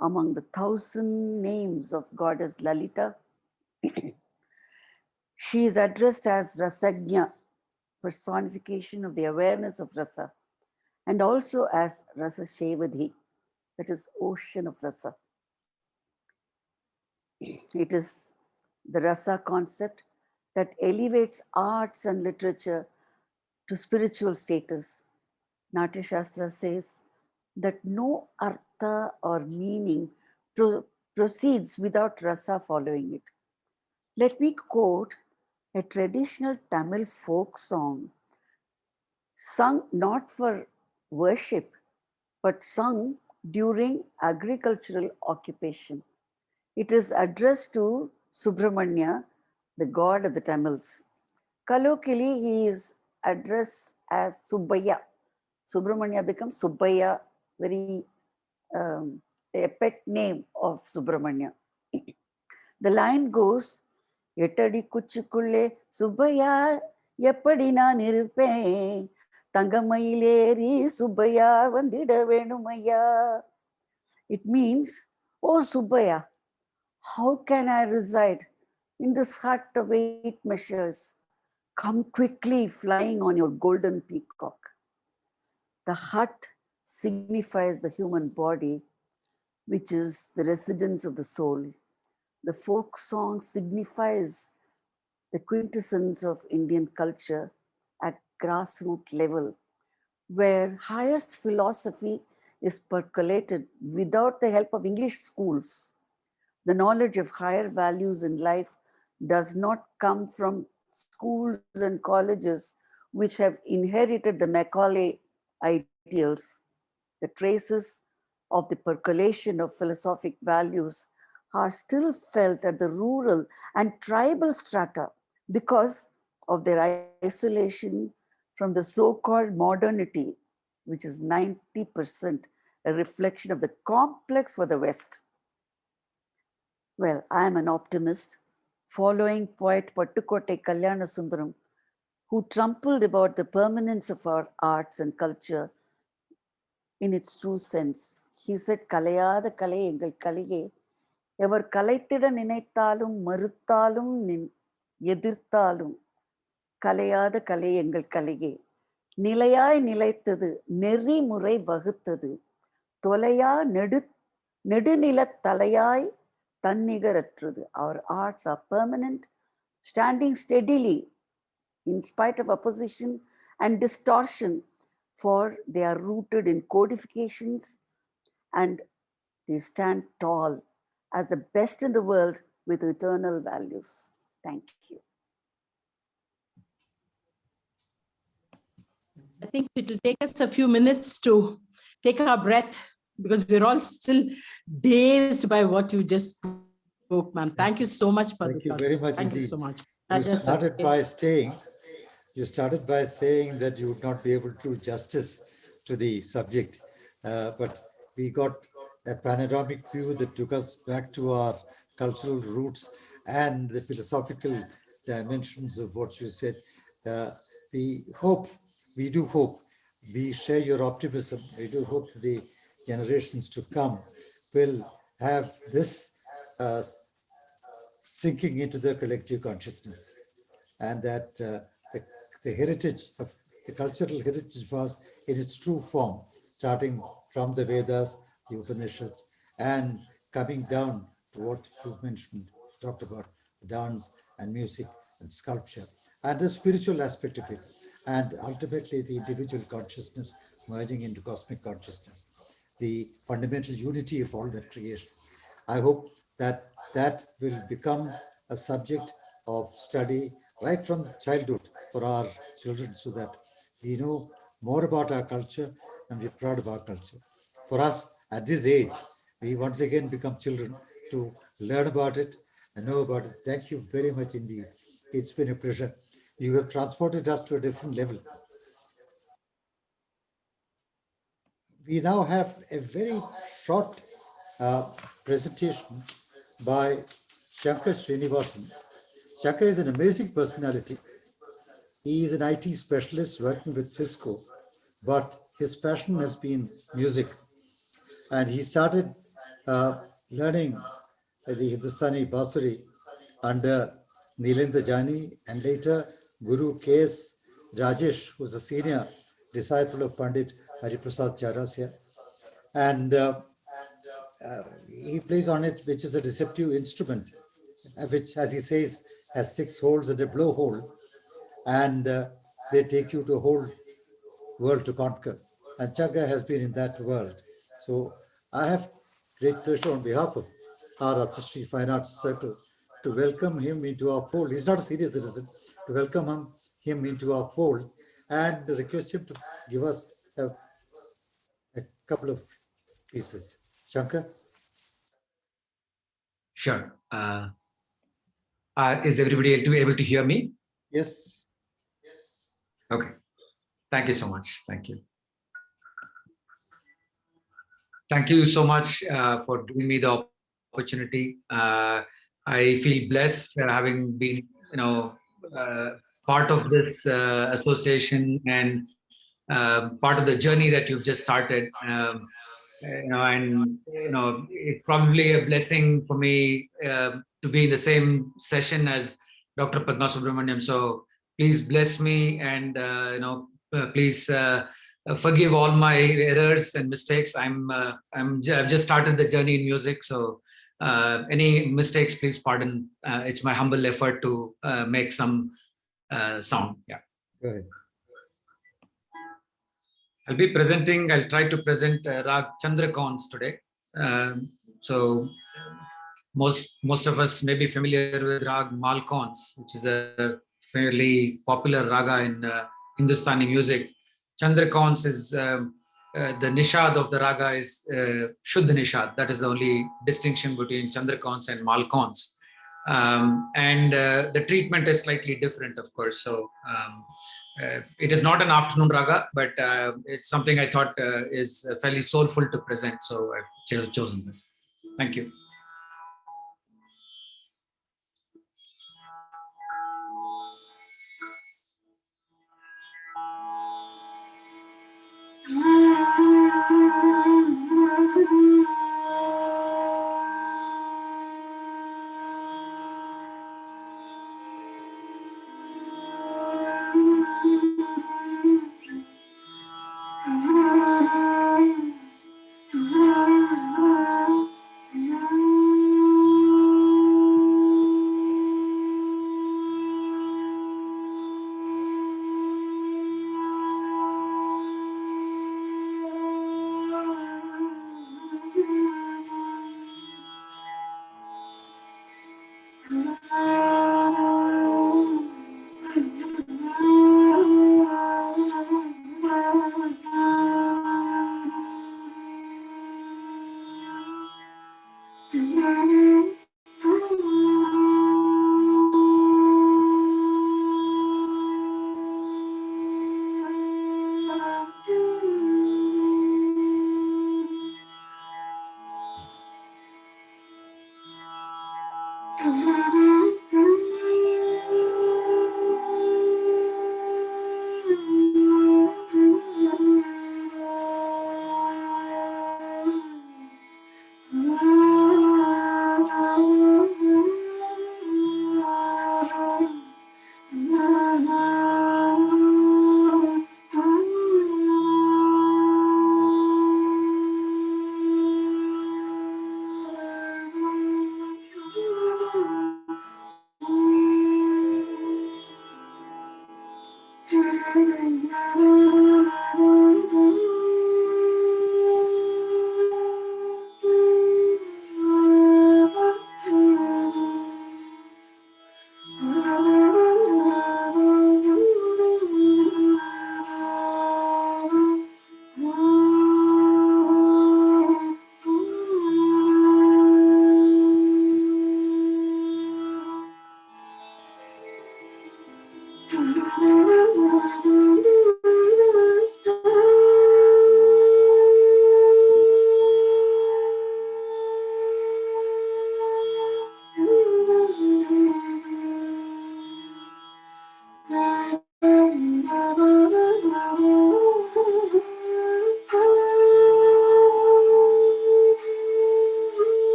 Among the 1,000 names of goddess Lalita, she is addressed as Rasagnya, personification of the awareness of rasa, and also as Rasa Shevadhi, that is ocean of rasa. It is the rasa concept that elevates arts and literature to spiritual status. Natya Shastra says that no artha or meaning proceeds without rasa following it. Let me quote a traditional Tamil folk song sung not for worship but sung during agricultural occupation. It is addressed to Subramania, the god of the Tamils. Colloquially, he is addressed as Subbaya. Subramania becomes Subbaya, very a pet name of Subramania. The line goes, Etadi kuchukulle Subbaya, eppadi naan iruppen, Thangamaileri Subbaya vandida venumayya. It means, oh Subbaya, how can I reside in this hut of 8 measures? Come quickly flying on your golden peacock. The hut signifies the human body, which is the residence of the soul. The folk song signifies the quintessence of Indian culture at grassroots level, where highest philosophy is percolated without the help of English schools. The knowledge of higher values in life does not come from schools and colleges which have inherited the Macaulay ideals. The traces of the percolation of philosophic values are still felt at the rural and tribal strata because of their isolation from the so-called modernity, which is 90% a reflection of the complex for the West. Well, I am an optimist, following poet Pattukotte Kalyanasundaram, who trumpled about the permanence of our arts and culture in its true sense. He said, Kalayada Kalai Engal Kalige, ever kalaitida ninaitalum maruttalum edirthalum, Kalayada Kalai Engal Kalige, நிலையாய் நிலைத்தது நெறிமுறை வகுத்தது தொலையா நெடுநிலத் தலையாய் தன்னிகரற்றது. Our arts are permanent, standing steadily in spite of opposition and distortion, for they are rooted in codifications and they stand tall as the best in the world with eternal values. Thank you. I think it will take us a few minutes to take our breath because we're all still dazed by what you just spoke, ma'am. Thank you so much, Padma. Thank you very much Thank indeed. you so much. You started by saying that you would not be able to do justice to the subject, but we got a panoramic view that took us back to our cultural roots and the philosophical dimensions of what you said. We do hope, we share your optimism. We do hope the generations to come will have this sinking into the collective consciousness, and that the heritage of the cultural heritage was in its true form, starting from the Vedas, the Upanishads, and coming down to what you mentioned, talked about dance and music and sculpture and the spiritual aspect of it. and ultimately the individual consciousness merging into cosmic consciousness, the fundamental unity of all that creation. I hope that that will become a subject of study right from childhood for our children, so that we know more about our culture and we're proud of our culture. For us at this age, we once again become children to learn about it and know about it. Thank you very much indeed. It's been a pleasure. You have transported us to a different level. We now have a very short uh, presentation by Shankar Srinivasan. Shankar is an amazing personality. He is an IT specialist working with Cisco, but his passion has been music. And he started uh, learning the Hindustani Basuri under Nilendra Jani, and later Guru K.S. Rajesh, who was a senior disciple of Pandit Hariprasad Charasya. And he plays on it, which is a deceptive instrument, which, as he says, has 6 holes and a blowhole. And they take you to a whole world to conquer. And Chagga has been in that world. So I have great pleasure on behalf of our Athashri Fine Arts Circle to welcome him into our fold. He's not a senior citizen. To welcome him into our fold and request him to give us a couple of pieces. Shankar? Sure. Is everybody able to hear me? Yes. Okay. Thank you so much. Thank you. Thank you so much for giving me the opportunity. I feel blessed having been, part of this association and part of the journey that you've just started. It's probably a blessing for me to be in the same session as Dr. Padma Subramaniam. So please bless me, and please forgive all my errors and mistakes. I've just started the journey in music, so any mistakes, please pardon. It's my humble effort to make some sound. Yeah. Go ahead. I'll try to present Rag Chandrakons today. So most of us may be familiar with Rag Malkons, which is a fairly popular raga in Hindustani music. Chandrakons is the nishad of the raga is Shuddha nishad. That is the only distinction between Chandrakons and Malkons. And the treatment is slightly different, of course. So it is not an afternoon raga, but it's something I thought is fairly soulful to present. So I've chosen this. Thank you.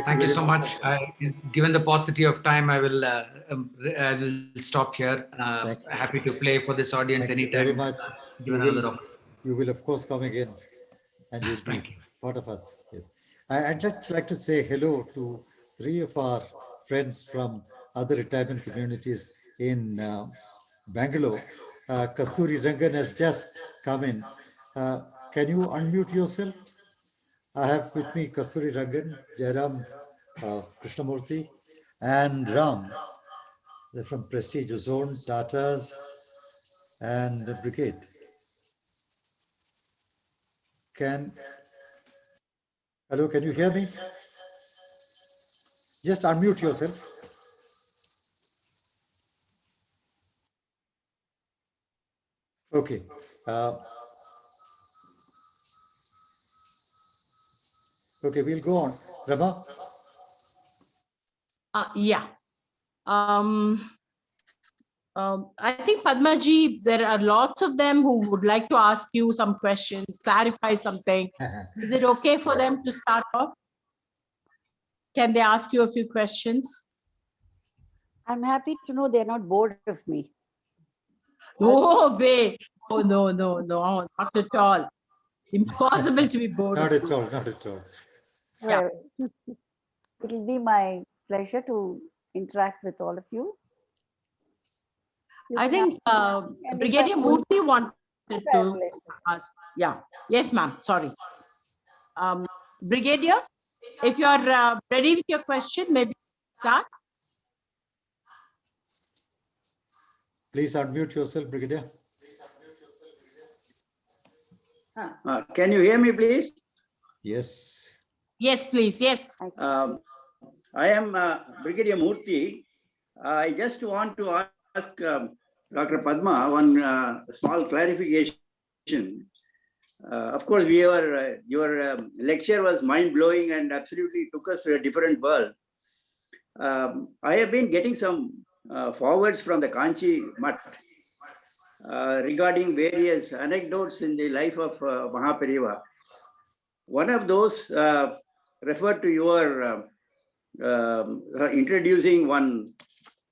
Thank you so much. Given the paucity of time, I will stop here. Thank you. Happy to play for this audience Thank you anytime. very much. Given another opportunity. You will, of course, come again and you'll be Thank you. part of us. Yes. I'd just like to say hello to three of our friends from other retirement communities in Bangalore. Kasturi Rangan has just come in. Can you unmute yourself? I have with me Kasturi Rangan, Jairam Krishnamurthy, and Ram. They're from Prestige Zone, Tatas, and the Brigade. Hello, can you hear me? Just unmute yourself. Okay. Okay, we'll go on. Rama? Yeah. I think Padma ji, there are lots of them who would like to ask you some questions, clarify something. Is it okay for them to start off? Can they ask you a few questions? I'm happy to know they're not bored of me. No way. Oh, no, not at all. Impossible to be bored. Not at all, not at all. Yeah. Well, it'll be my pleasure to interact with all of you. You I can think ask me, and if Brigadier I'm going- Murthy wanted wanted I'll to let ask. Yeah. Yes, ma'am. Sorry. Brigadier, if you are ready with your question, maybe start. Please unmute yourself, Brigadier. Can you hear me, please? Yes. Yes, please. Yes. I am Brigadier Murthy. I just want to ask Dr. Padma one small clarification. Of course, your lecture was mind-blowing and absolutely took us to a different world. I have been getting some forwards from the Kanchi Mutt regarding various anecdotes in the life of Mahaperiva. One of those referred to your introducing one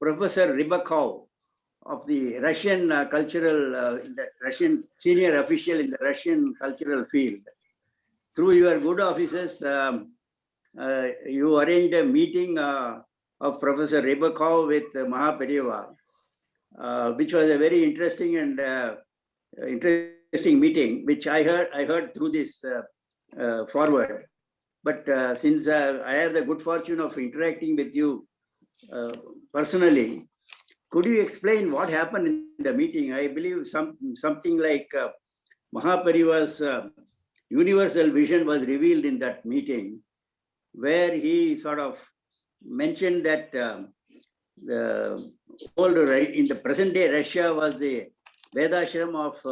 Professor Rybakov of the Russian the Russian senior official in the Russian cultural field. Through your good offices, you arranged a meeting of Professor Rybakov with Mahaperiva, which was a very interesting and interesting meeting, which I heard through this forward. But since I have the good fortune of interacting with you personally, could you explain what happened in the meeting? I believe something like Mahaperiva's universal vision was revealed in that meeting, where he sort of mentioned that the old, in the present day Russia was the Vedashram of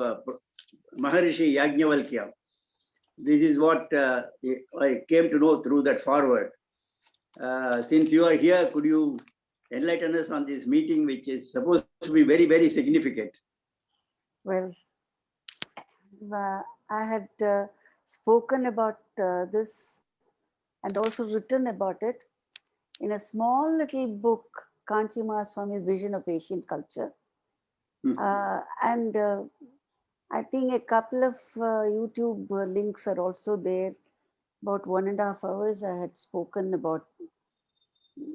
Maharishi Yajnavalkya. This is what I came to know through that forward. Since you are here, could you enlighten us on this meeting, which is supposed to be very, very significant? Well, I had spoken about this and also written about it in a small little book, Kanchi Mahaswami's Vision of Asian Culture. And I think a couple of YouTube links are also there. About 1.5 hours, I had spoken about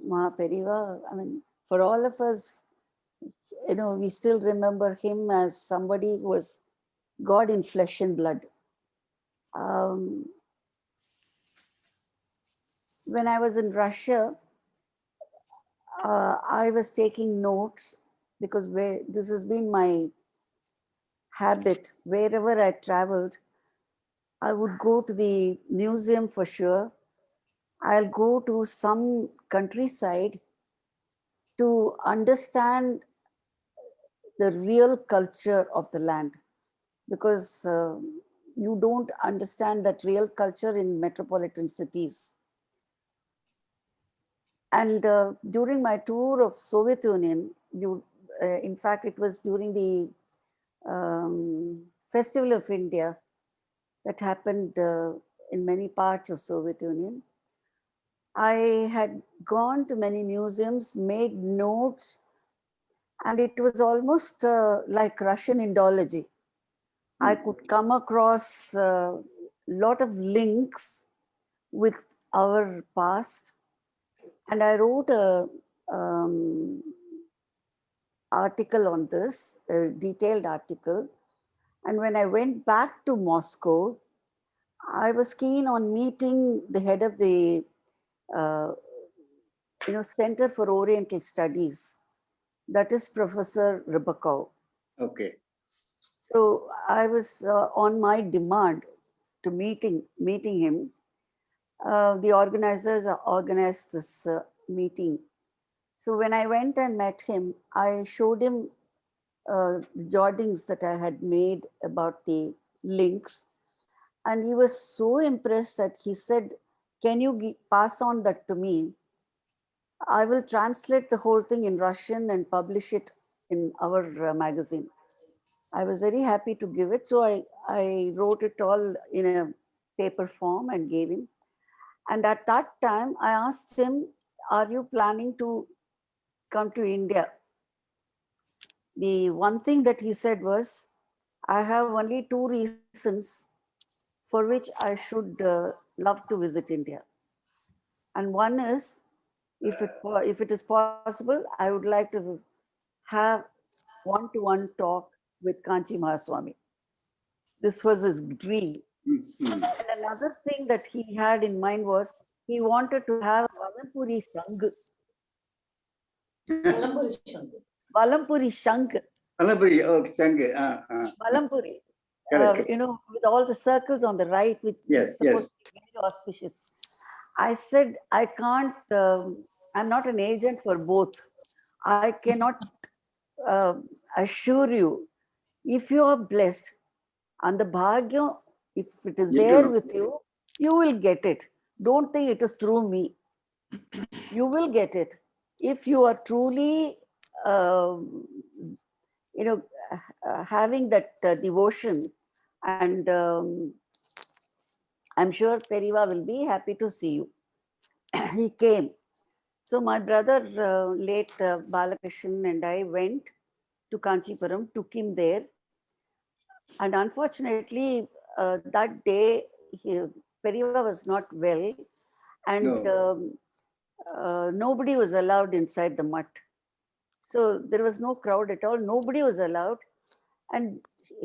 Mahaperiva. I mean, for all of us, you know, we still remember him as somebody who was God in flesh and blood. When I was in Russia, I was taking notes because this has been my habit. Wherever I traveled, I would go to the museum for sure. I'll go to some countryside to understand the real culture of the land, because you don't understand that real culture in metropolitan cities. And during my tour of Soviet Union, in fact, it was during the Festival of India that happened in many parts of Soviet Union. I had gone to many museums, made notes, and it was almost like Russian Indology. I could come across a lot of links with our past, and I wrote a article on this, a detailed article. And when I went back to Moscow, I was keen on meeting the head of the Center for Oriental Studies, that is Professor Rybakov. Okay. So I was on my demand to meeting him. The organizers organized this meeting. So when I went and met him, I showed him the jottings that I had made about the links. And he was so impressed that he said, "Can you pass on that to me? I will translate the whole thing in Russian and publish it in our magazine." I was very happy to give it. So I wrote it all in a paper form and gave him. And at that time, I asked him, "Are you planning to come to India?" The one thing that he said was, "I have only 2 reasons for which I should love to visit India. And one is, if it is possible, I would like to have one-to-one talk with Kanchi Mahaswami." This was his dream. Mhm. And another thing that he had in mind was he wanted to have Valampuri Shang. Valampuri Shangu. Valampuri Shang. Alabari, oh, Changi. Valampuri. Correct. You know, with all the circles on the right, which Yes, is supposed to be very auspicious. I said, I can't, I'm not an agent for both. I cannot assure you, if you are blessed and the bhagya, if it is You there do. with you, you will get it. Don't think it is through me. You will get it. If you are truly, you know, having that devotion, and I'm sure Periva will be happy to see you. He came. So my brother, late Balakrishnan, and I went to Kanchipuram, took him there. And unfortunately, that day, Periva was not well, and No. nobody was allowed inside the mutt. So there was no crowd at all. Nobody was allowed. And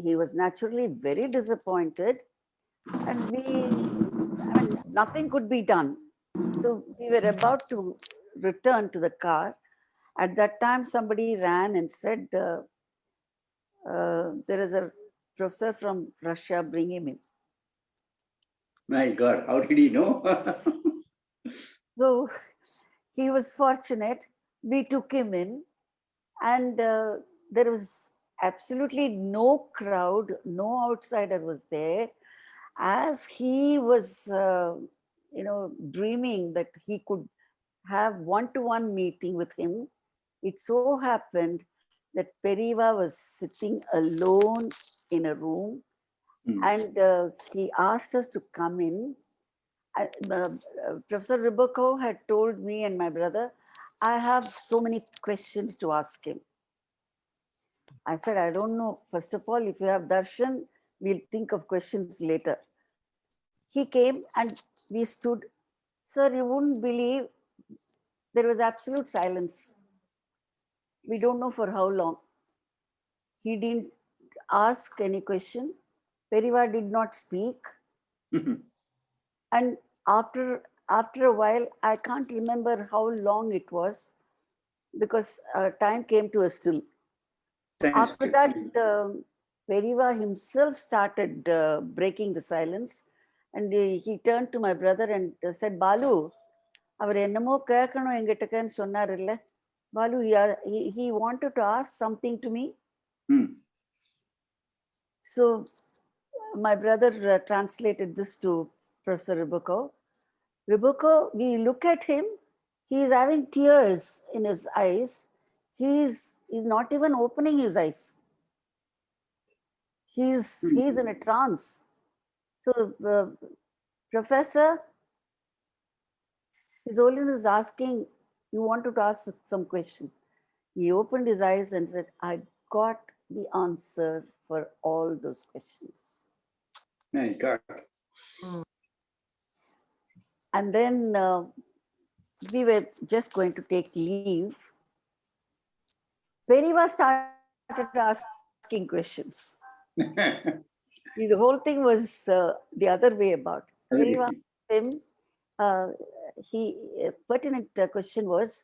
he was naturally very disappointed. And I mean, nothing could be done. So we were about to return to the car. At that time, somebody ran and said, there is a professor from Russia, bring him in. My God, how did he know? So he was fortunate. We took him in, and there was absolutely no crowd, no outsider was there. As he was, you know, dreaming that he could have one-to-one meeting with him, it so happened that Periva was sitting alone in a room, Hmm. and he asked us to come in. Professor Ribako had told me and my brother, I have so many questions to ask him. I said, I don't know. First of all, if you have darshan, we'll think of questions later. He came and we stood. Sir, you wouldn't believe there was absolute silence. We don't know for how long. He didn't ask any question. Periva did not speak. And after a while, I can't remember how long it was because time came to a still. Thanks After to that, Periva himself started breaking the silence, and he turned to my brother and said, Balu, அவர் என்னமோ கேட்கணும் எங்கிட்டக்கன்னு சொன்னார் இல்ல Balu, he wanted to ask something to me. So my brother translated this to Professor Ribako. Ribako, we look at him, he is having tears in his eyes. He's not even opening his eyes. He's in a trance. So Professor, His Holiness is asking, you wanted to ask some question. He opened his eyes and said, I got the answer for all those questions. My God. And then we were just going to take leave. Periva started asking questions. The whole thing was the other way about. Periva asked him, pertinent question was,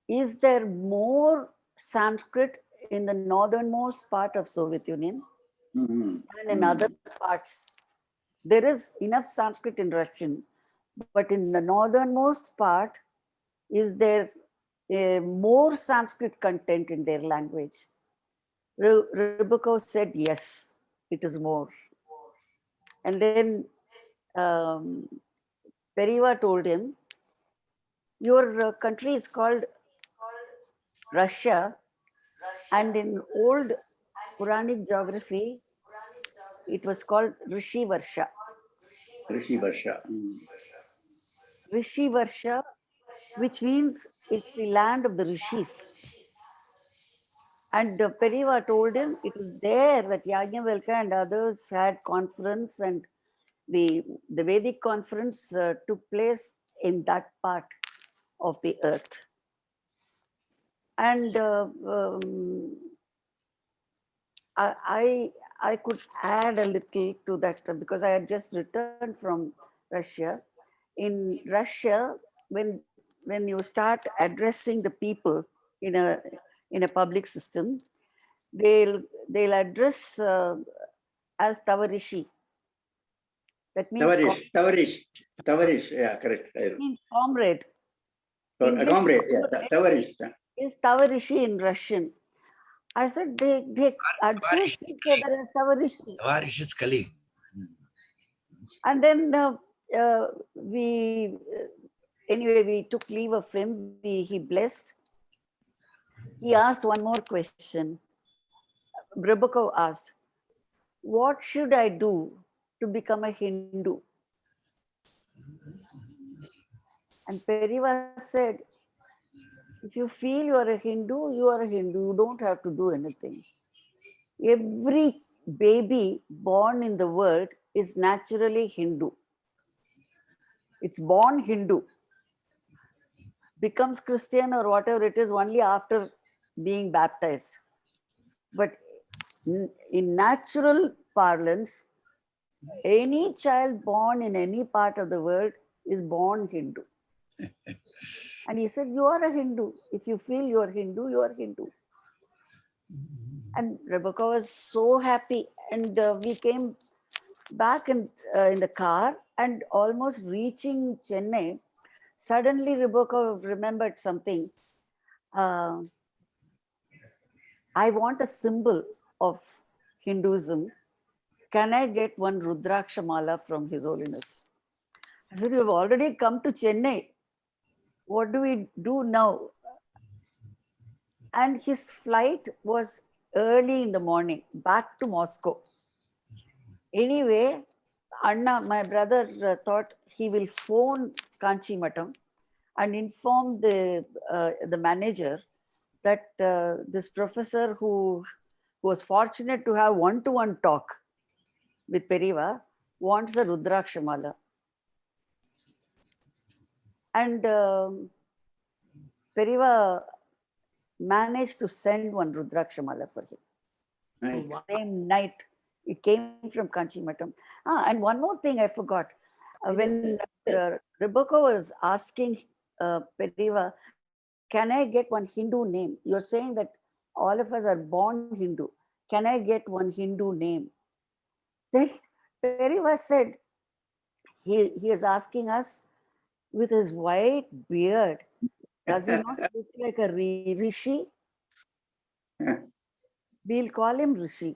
is there more Sanskrit in the northernmost part of Soviet Union than in other parts? There is enough Sanskrit in Russian, but in the northernmost part, is there more Sanskrit content in their language? Ribakov said, yes, it is more. And then Periva told him, your country is called Russia, and in old Puranic geography, it was called Rishi Varsha. Rishi Varsha. Rishi Varsha, which means it's the land of the rishis. And Periva told him it was there that Yajnavalkya and others had conference, and the Vedic conference took place in that part of the earth. And I could add a little to that because I had just returned from Russia. In Russia, when you start addressing the people in a public system, they'll address as Tavarishi. That means Tavarish, yeah, correct. means comrade. A English comrade, yeah, Tavarish. is Tavarishi in Russian. I said they address each other as Tavarishi. Tavarish is colleague. And then anyway, we took leave of him. He blessed. He asked one more question. Brabakov asked, what should I do to become a Hindu? And Periva said, if you feel you are a Hindu, you are a Hindu. You don't have to do anything. Every baby born in the world is naturally Hindu. It's born Hindu. Becomes Christian or whatever it is only after being baptized. But in natural parlance, any child born in any part of the world is born Hindu. And he said, you are a Hindu. If you feel you are Hindu, you are Hindu. And Rebecca was so happy. And we came back in the car and almost reaching Chennai. Suddenly, Rebecca remembered something. I want a symbol of Hinduism. Can I get one Rudraksha Mala from His Holiness? I said, you have already come to Chennai. What do we do now? And his flight was early in the morning, back to Moscow. Anyway, Anna, my brother, thought he will phone Kanchi Matam and inform the manager that this professor who was fortunate to have one-to-one talk with Periva wants a Rudraksha Mala. And Periva managed to send one Rudraksha Mala for him. Right. Same night, it came from Kanchi Matam. And one more thing I forgot. When Rebecca was asking Periva, can I get one Hindu name? You're saying that all of us are born Hindu. Can I get one Hindu name? Then Periva said, he is asking us with his white beard, does he not look like a Rishi? We'll call him Rishi.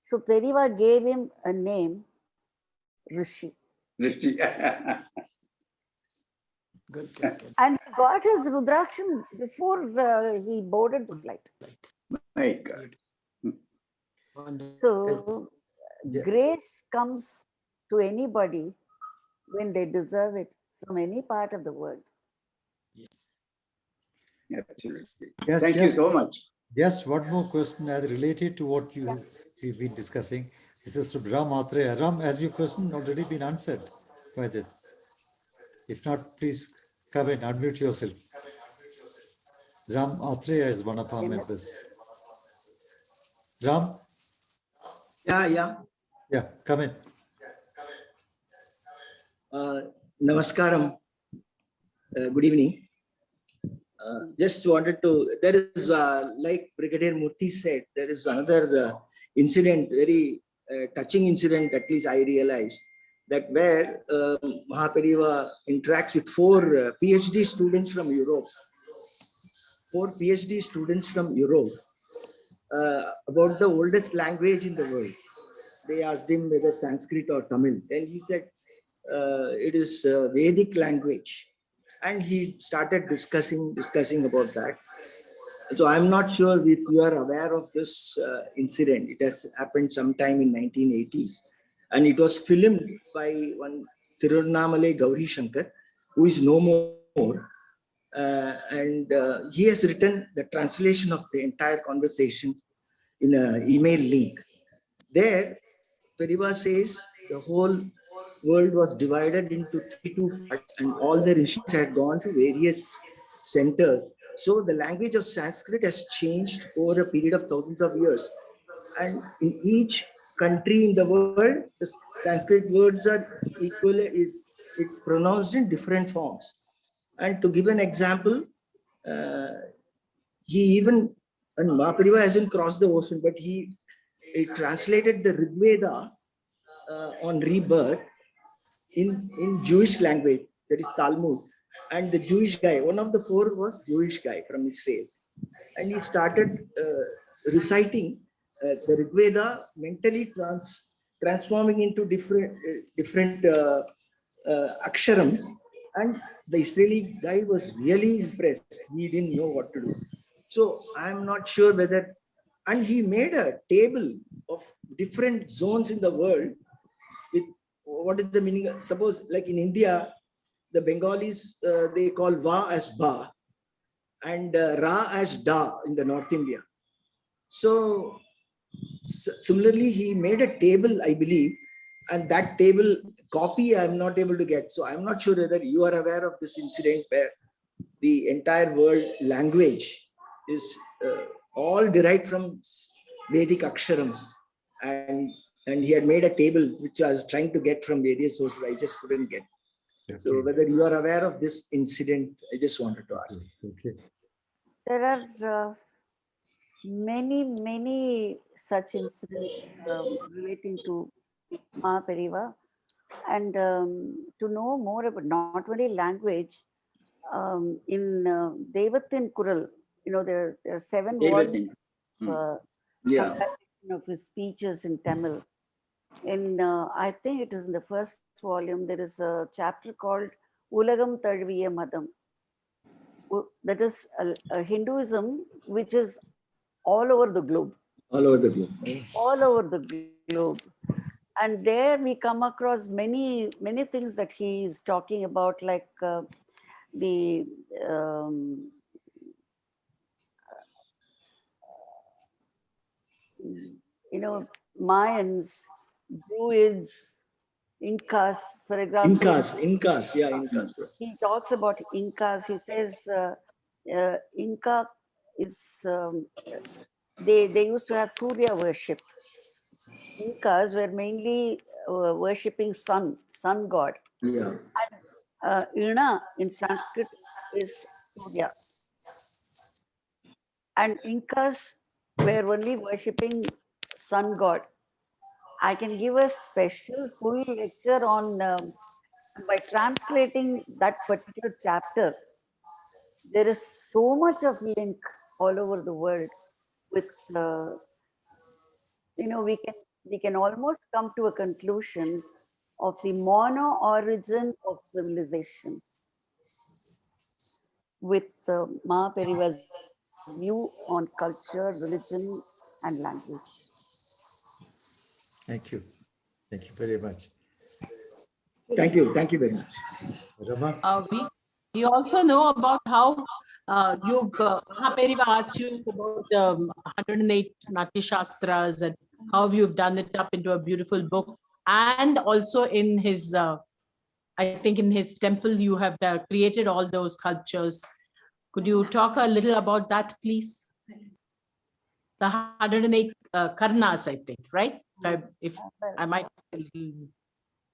So Periva gave him a name, Rishi. Rishi. Good. And he got his Rudraksham before he boarded the flight. My God. So grace comes to anybody when they deserve it from any part of the world. Yes. Absolutely. Yes, Thank you so much. Just one more question as related to what we've been discussing. This is from Ram Atreya. Ram, has your question already been answered by this? If not, please come and unmute yourself. Ram Atreya is one of our members. Ram? Yeah, come in. Namaskaram. Good evening. Just wanted to, there is, like Brigadier Murthy said, there is another incident, very touching incident, at least I realized, that where Mahapariva interacts with four PhD students from Europe. Four PhD students from Europe about the oldest language in the world. They asked him whether Sanskrit or Tamil. Then he said, it is Vedic language. And he started discussing about that. So I'm not sure if you are aware of this incident. It has happened sometime in 1980s. And it was filmed by one Tirunamale Gauri Shankar, who is no more. And he has written the translation of the entire conversation in an email link. There, Periva says the whole world was divided into 32 parts and all the rishis had gone to various centers. So the language of Sanskrit has changed over a period of thousands of years. And in each country in the world, the Sanskrit words are equally, it's pronounced in different forms. And to give an example, he even, and Mahapariva hasn't crossed the ocean, but he translated the Rig Veda on rebirth in Jewish language, that is Talmud. And the Jewish guy, one of the four was Jewish guy from Israel. And he started reciting the Rig Veda, mentally transforming into different aksharams. And the Israeli guy was really impressed. He didn't know what to do. So I'm not sure whether, and he made a table of different zones in the world with what is the meaning. Suppose like in India, the Bengalis, they call Va as Ba and Ra as Da in the North India. So similarly, he made a table, I believe, and that table copy I'm not able to get. So I'm not sure whether you are aware of this incident where the entire world language is all derived from Vedic aksharams, and he had made a table which I was trying to get from various sources. I just couldn't get. So whether you are aware of this incident, I just wanted to ask. Okay. There are many such incidents relating to Mahapariva. And to know more about not only language, in Devatin Kural, there are 7 volumes of compilation of his speeches in Tamil. In I think it is in the first volume, there is a chapter called Ulagam Tadviya Madam. That is a Hinduism which is all over the globe. All over the globe. All over the globe. And there we come across many things that he is talking about, like the Mayans, Druids, Incas, for example. Incas, yeah, Incas. He talks about Incas. He says Inca is they used to have Surya worship. Incas were mainly worshipping sun god. Yeah. And Ina in Sanskrit is Surya. And Incas were only worshipping sun god. I can give a special full lecture on by translating that particular chapter. There is so much of link all over the world with we can almost come to a conclusion of the mono origin of civilization with Mahapariva's view on culture, religion, and language. Thank you. Thank you very much. Thank you very much. Rama? We also know about how Mahapariva asked you about 108 Natya Shastras and how you've done it up into a beautiful book. And also in his, I think in his temple, you have created all those sculptures. Could you talk a little about that, please? The 108 Karnas, I think, right? If I might,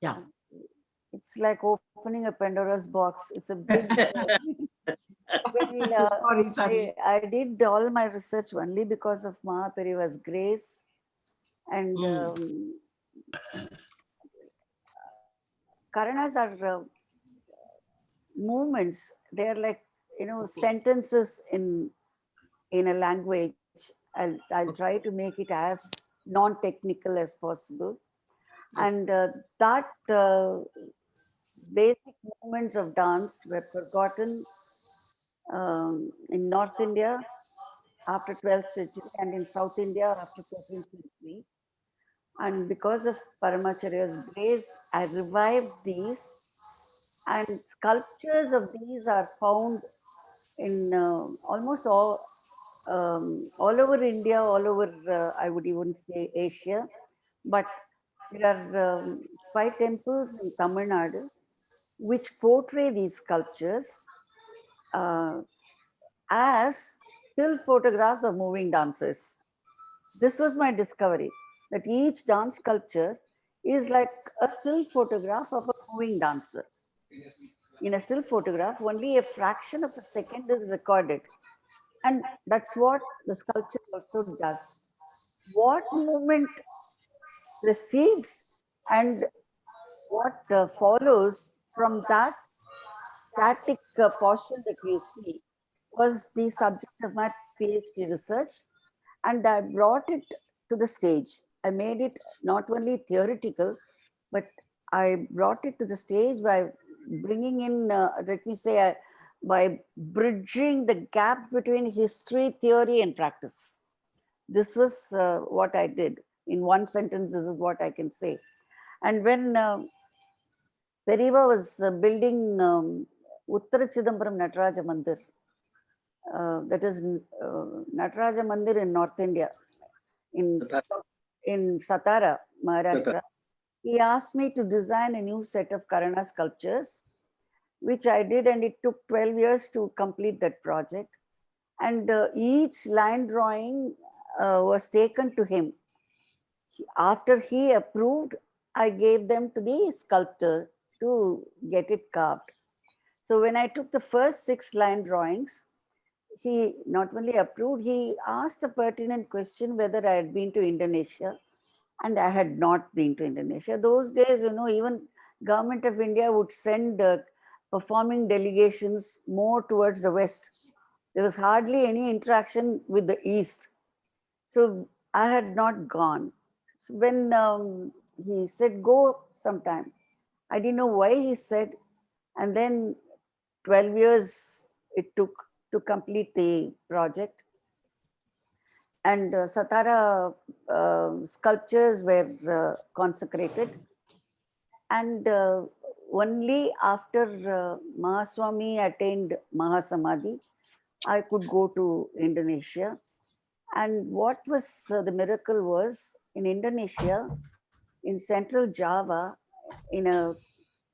yeah. It's like opening a Pandora's box. It's a big. Sorry. I did all my research only because of Mahapariva's grace and Karanas are movements. They are like sentences in a language. I'll try to make it as non-technical as possible, and that basic movements of dance were forgotten in North India after 12th century and in South India after 13th century. And because of Paramacharya's grace, I revived these, and sculptures of these are found in almost all over India, all over, I would even say Asia. But there are 5 temples in Tamil Nadu which portray these sculptures as still photographs of moving dancers. This was my discovery, that each dance sculpture is like a still photograph of a moving dancer. In a still photograph, only a fraction of a second is recorded. And that's what the sculpture also does. What movement precedes and what follows from that static posture that you see was the subject of my PhD research, and I brought it to the stage. I made it not only theoretical, but I brought it to the stage by bringing in, let me say, by bridging the gap between history, theory, and practice. This was what I did. In one sentence, this is what I can say. And when Periva was building Uttara Chidambaram Nataraja Mandir, that is Nataraja Mandir in North India, in Satara, Maharashtra. He asked me to design a new set of Karana sculptures, which I did, and it took 12 years to complete that project. And each line drawing was taken to him. After he approved, I gave them to the sculptor to get it carved. So when I took the first 6 line drawings, he not only approved, he asked a pertinent question whether I had been to Indonesia, and I had not been to Indonesia. Those days, even Government of India would send performing delegations more towards the West. There was hardly any interaction with the East. So I had not gone. So when he said, go sometime, I didn't know why he said, and then 12 years it took to complete the project. And Satara sculptures were consecrated. And only after Mahaswami attained Mahasamadhi, I could go to Indonesia. And what was the miracle was, in Indonesia, in central Java, in a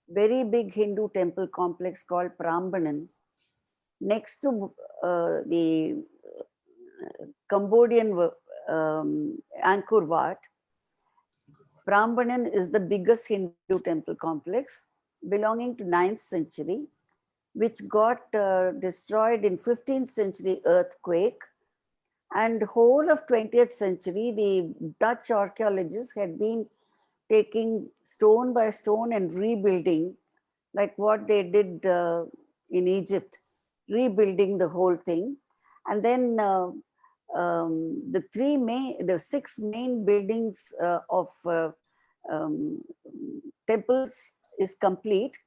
very big Hindu temple complex called Prambanan, next to the Cambodian Angkor Wat, Prambanan is the biggest Hindu temple complex belonging to 9th century, which got destroyed in 15th century earthquake. And whole of 20th century, the Dutch archaeologists had been taking stone by stone and rebuilding, like what they did in Egypt, rebuilding the whole thing. And then the 6 main buildings of temples is complete,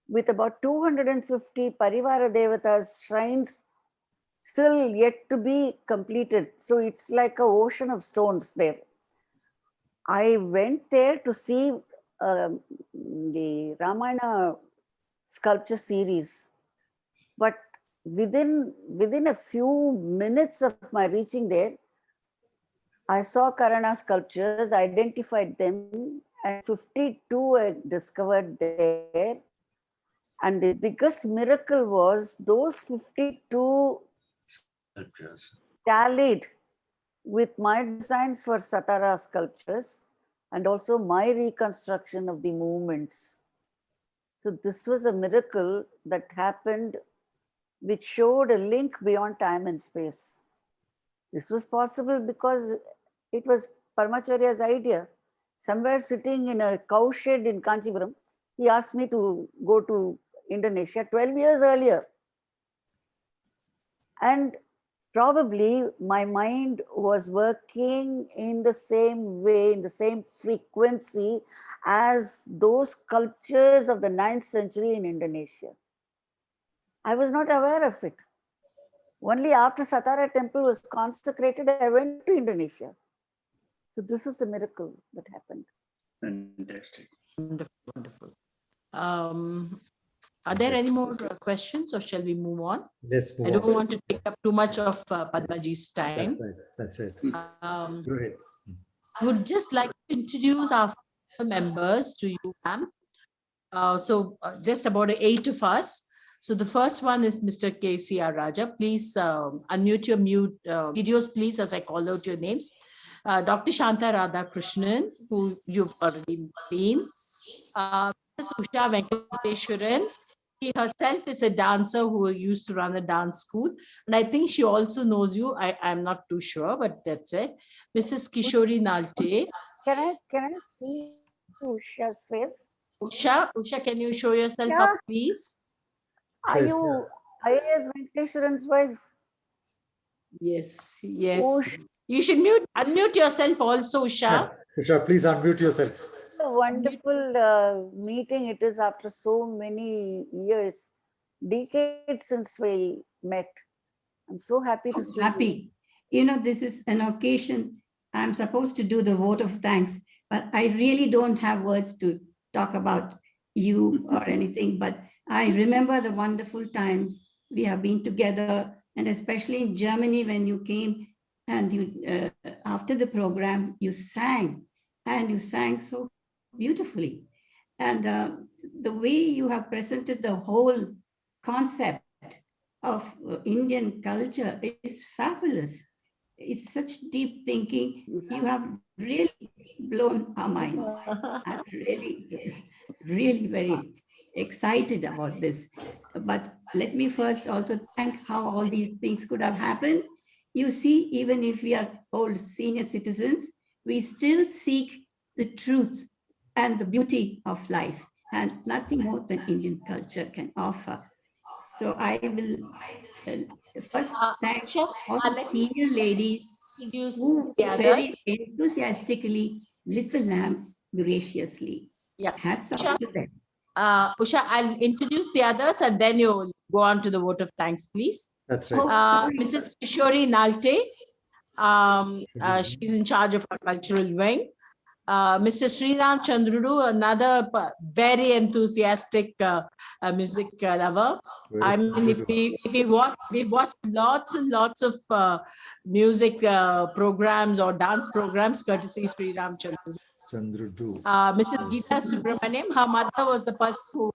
with about 250 Parivara Devatas shrines still yet to be completed. So it's like an ocean of stones there. I went there to see the Ramayana sculpture series, but within a few minutes of my reaching there, I saw Karana sculptures, identified them, and 52 I discovered there. And the biggest miracle was those 52 tallied with my designs for Satara sculptures and also my reconstruction of the movements. So this was a miracle that happened, which showed a link beyond time and space. This was possible because it was Paramacharya's idea. Somewhere sitting in a cow shed in Kanchipuram, he asked me to go to Indonesia 12 years earlier. And probably my mind was working in the same way, in the same frequency as those sculptures of the 9th century in Indonesia. I was not aware of it. Only after Satara temple was consecrated, I went to Indonesia. So this is the miracle that happened. Fantastic. Wonderful, wonderful. Are there any more questions, or shall we move on? Let's move I don't on. want to take up too much of Padmaji's time. That's right. Go ahead. I would just like to introduce our members to you, ma'am. Just about 8 of us. So the first one is Mr. KCR Raja. Please unmute your videos, please, as I call out your names. Dr. Shanta Radhakrishnan, who you've already been, Ms. Usha Venkateshwaran. She herself is a dancer who used to run a dance school. And I think she also knows you. I'm not too sure, but that's it. Mrs. Kishori Nalte. Can I see Usha's face? Usha, can you show yourself Yeah. up, please? Are you IAS Venkateshwaran's wife? Yes, yes. Usha, You should unmute yourself also, Usha. Usha, please unmute yourself. a wonderful meeting it is after so many years, decades since we met. I'm so happy to see you. Happy. You know, this is an occasion. I'm supposed to do the vote of thanks, but I really don't have words to talk about you or anything. But I remember the wonderful times we have been together, and especially in Germany when you came and you after the program you sang, and you sang so beautifully. And the way you have presented the whole concept of Indian culture is fabulous. It's such deep thinking. You have really blown our minds. I'm really very excited about this. But let me first also thank how all these things could have happened. You see, even if we are old senior citizens, we still seek the truth and the beauty of life, and nothing more than Indian culture can offer. So I will first thank all the senior ladies who very enthusiastically lit the lamp graciously. Yeah. Hats off to them. Usha, I'll introduce the others and then you go on to the vote of thanks, please. That's right. Mrs. Kishori Nalte, she's in charge of our cultural wing. Mr. Sriram Chandrudu, another very enthusiastic music lover. I mean, if we've watched lots and lots of music programs or dance programs courtesy Sriram Chandrudu. Mrs. Geeta Subramaniam, her mother was the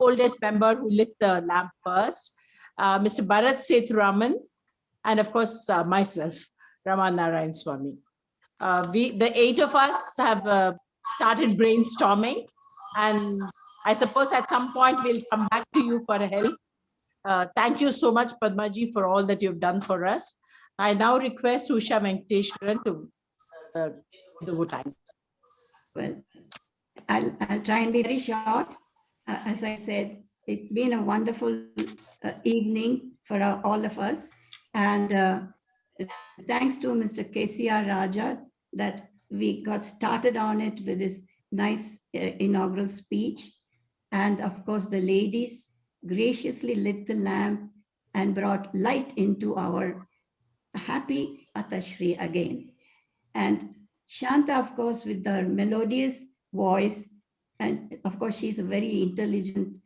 oldest member who lit the lamp first. Mr. Bharat Sethuraman, and of course myself, Raman Narayan Swami. The 8 of us have started brainstorming, and I suppose at some point we'll come back to you for help. Thank you so much, Padmaji, for all that you've done for us. I now request Usha Venkateshwaran to do thanks. Well, I'll try and be very short. As I said, it's been a wonderful evening for all of us. And thanks to Mr. KCR Raja that we got started on it with this nice inaugural speech. And of course, the ladies graciously lit the lamp and brought light into our happy Athashri again. And Shanta, of course, with her melodious voice, and of course, she's a very intelligent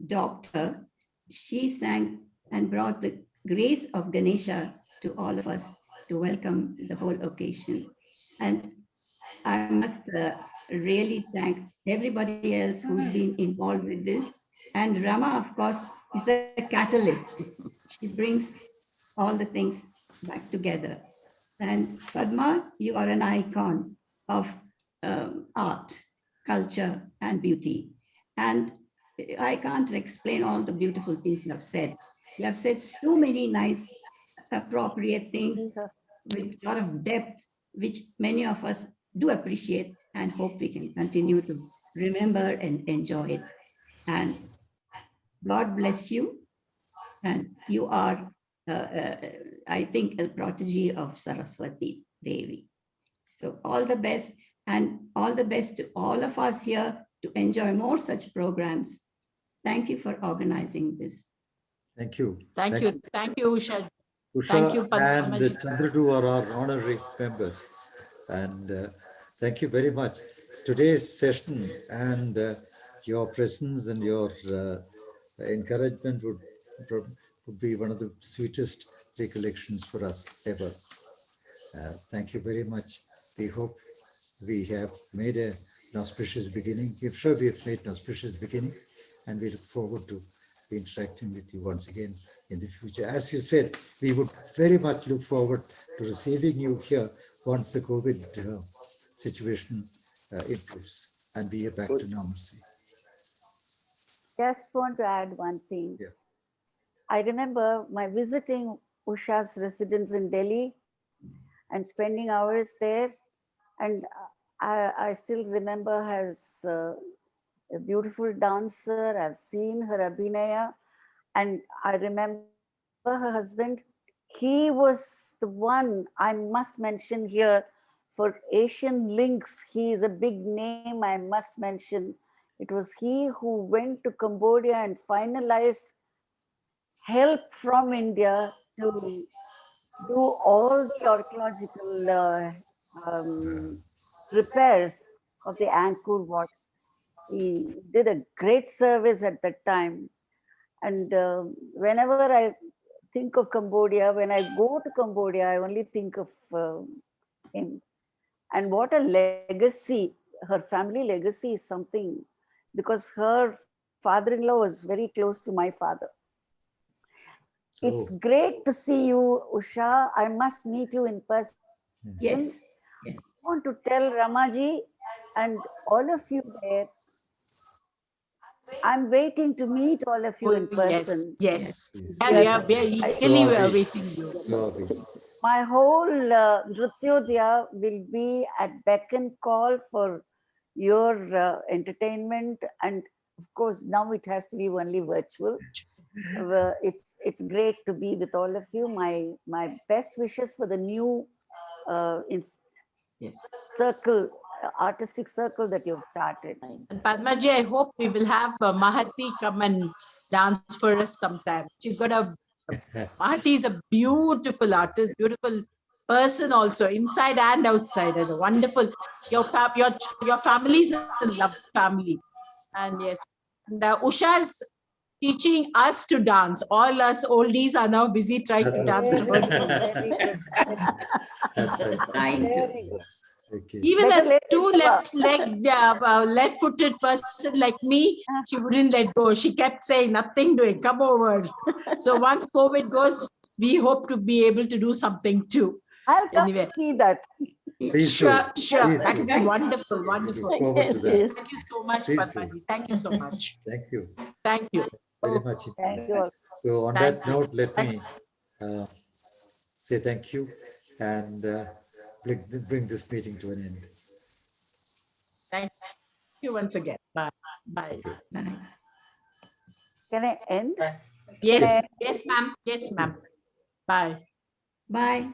doctor. She sang and brought the grace of Ganesha to all of us to welcome the whole occasion. And I must really thank everybody else who's been involved with this. And Rama, of course, is the catalyst. She brings all the things back together. And Padma, you are an icon of art, culture, and beauty. And I can't explain all the beautiful things you have said. You have said so many nice, appropriate things with a lot of depth, which many of us do appreciate and hope we can continue to remember and enjoy it. And God bless you. And you are, I think, a protege of Saraswati Devi. So all the best, and all the best to all of us here to enjoy more such programs. Thank you for organizing this. Thank you. Thank you, Usha. Usha Thank you, and Padma. Chandrudu are our honorary members. And thank you very much. Today's session and your presence and your encouragement would be one of the sweetest recollections for us ever. Thank you very much. We hope we have made an auspicious beginning. We're sure we have made an auspicious beginning, and we look forward to interacting with you once again in the future. As you said, we would very much look forward to receiving you here once the COVID situation improves and we are back to normalcy. Just want to add one thing. Yeah. I remember my visiting Usha's residence in Delhi and spending hours there. And I still remember her as a beautiful dancer. I've seen her abhinaya. And I remember her husband. He was the one I must mention here for Asian links. He is a big name, I must mention. It was he who went to Cambodia and finalized help from India to do all the archaeological repairs of the Angkor Wat. He did a great service at that time. And whenever I think of Cambodia, when I go to Cambodia, I only think of him. And what a legacy, her family legacy is something, because her father-in-law was very close to my father. It's great to see you, Usha. I must meet you in person. Yes. I want to tell Ramaji and all of you there, I'm waiting to meet all of you in person. Yes. Yeah. We are eagerly awaiting you. My whole Nrityodaya will be at beck and call for your entertainment. And of course, now it has to be only virtual. It's great to be with all of you. My best wishes for the new circle, artistic circle that you've started. And Padmaji, I hope we will have Mahati come and dance for us sometime. Mahati is a beautiful artist, beautiful person also, inside and outside, and wonderful. Your family is a loved family. And yes, and Usha is teaching us to dance. All us oldies are now busy trying to dance to her. Very good. That's right. Trying to. Very good. Okay. Even Better a late two than never. left-footed person like me, she wouldn't let go. She kept saying, nothing doing, come over. So once COVID goes, we hope to be able to do something too. I'll come Anyway. to see that. Please Sure. Please That do. would be wonderful, wonderful. Look forward to Yes, that. yes. Thank you so much, Please do. Padmaji. Thank you so much. Thank you Thank you. very much. Thank you all. So on Thank that you. note, let me Thank say thank you and bring this meeting to an end. Thank you once again. Bye. Bye. Bye. Can I end? Yes, yes, ma'am. Yes, ma'am. Bye. Bye.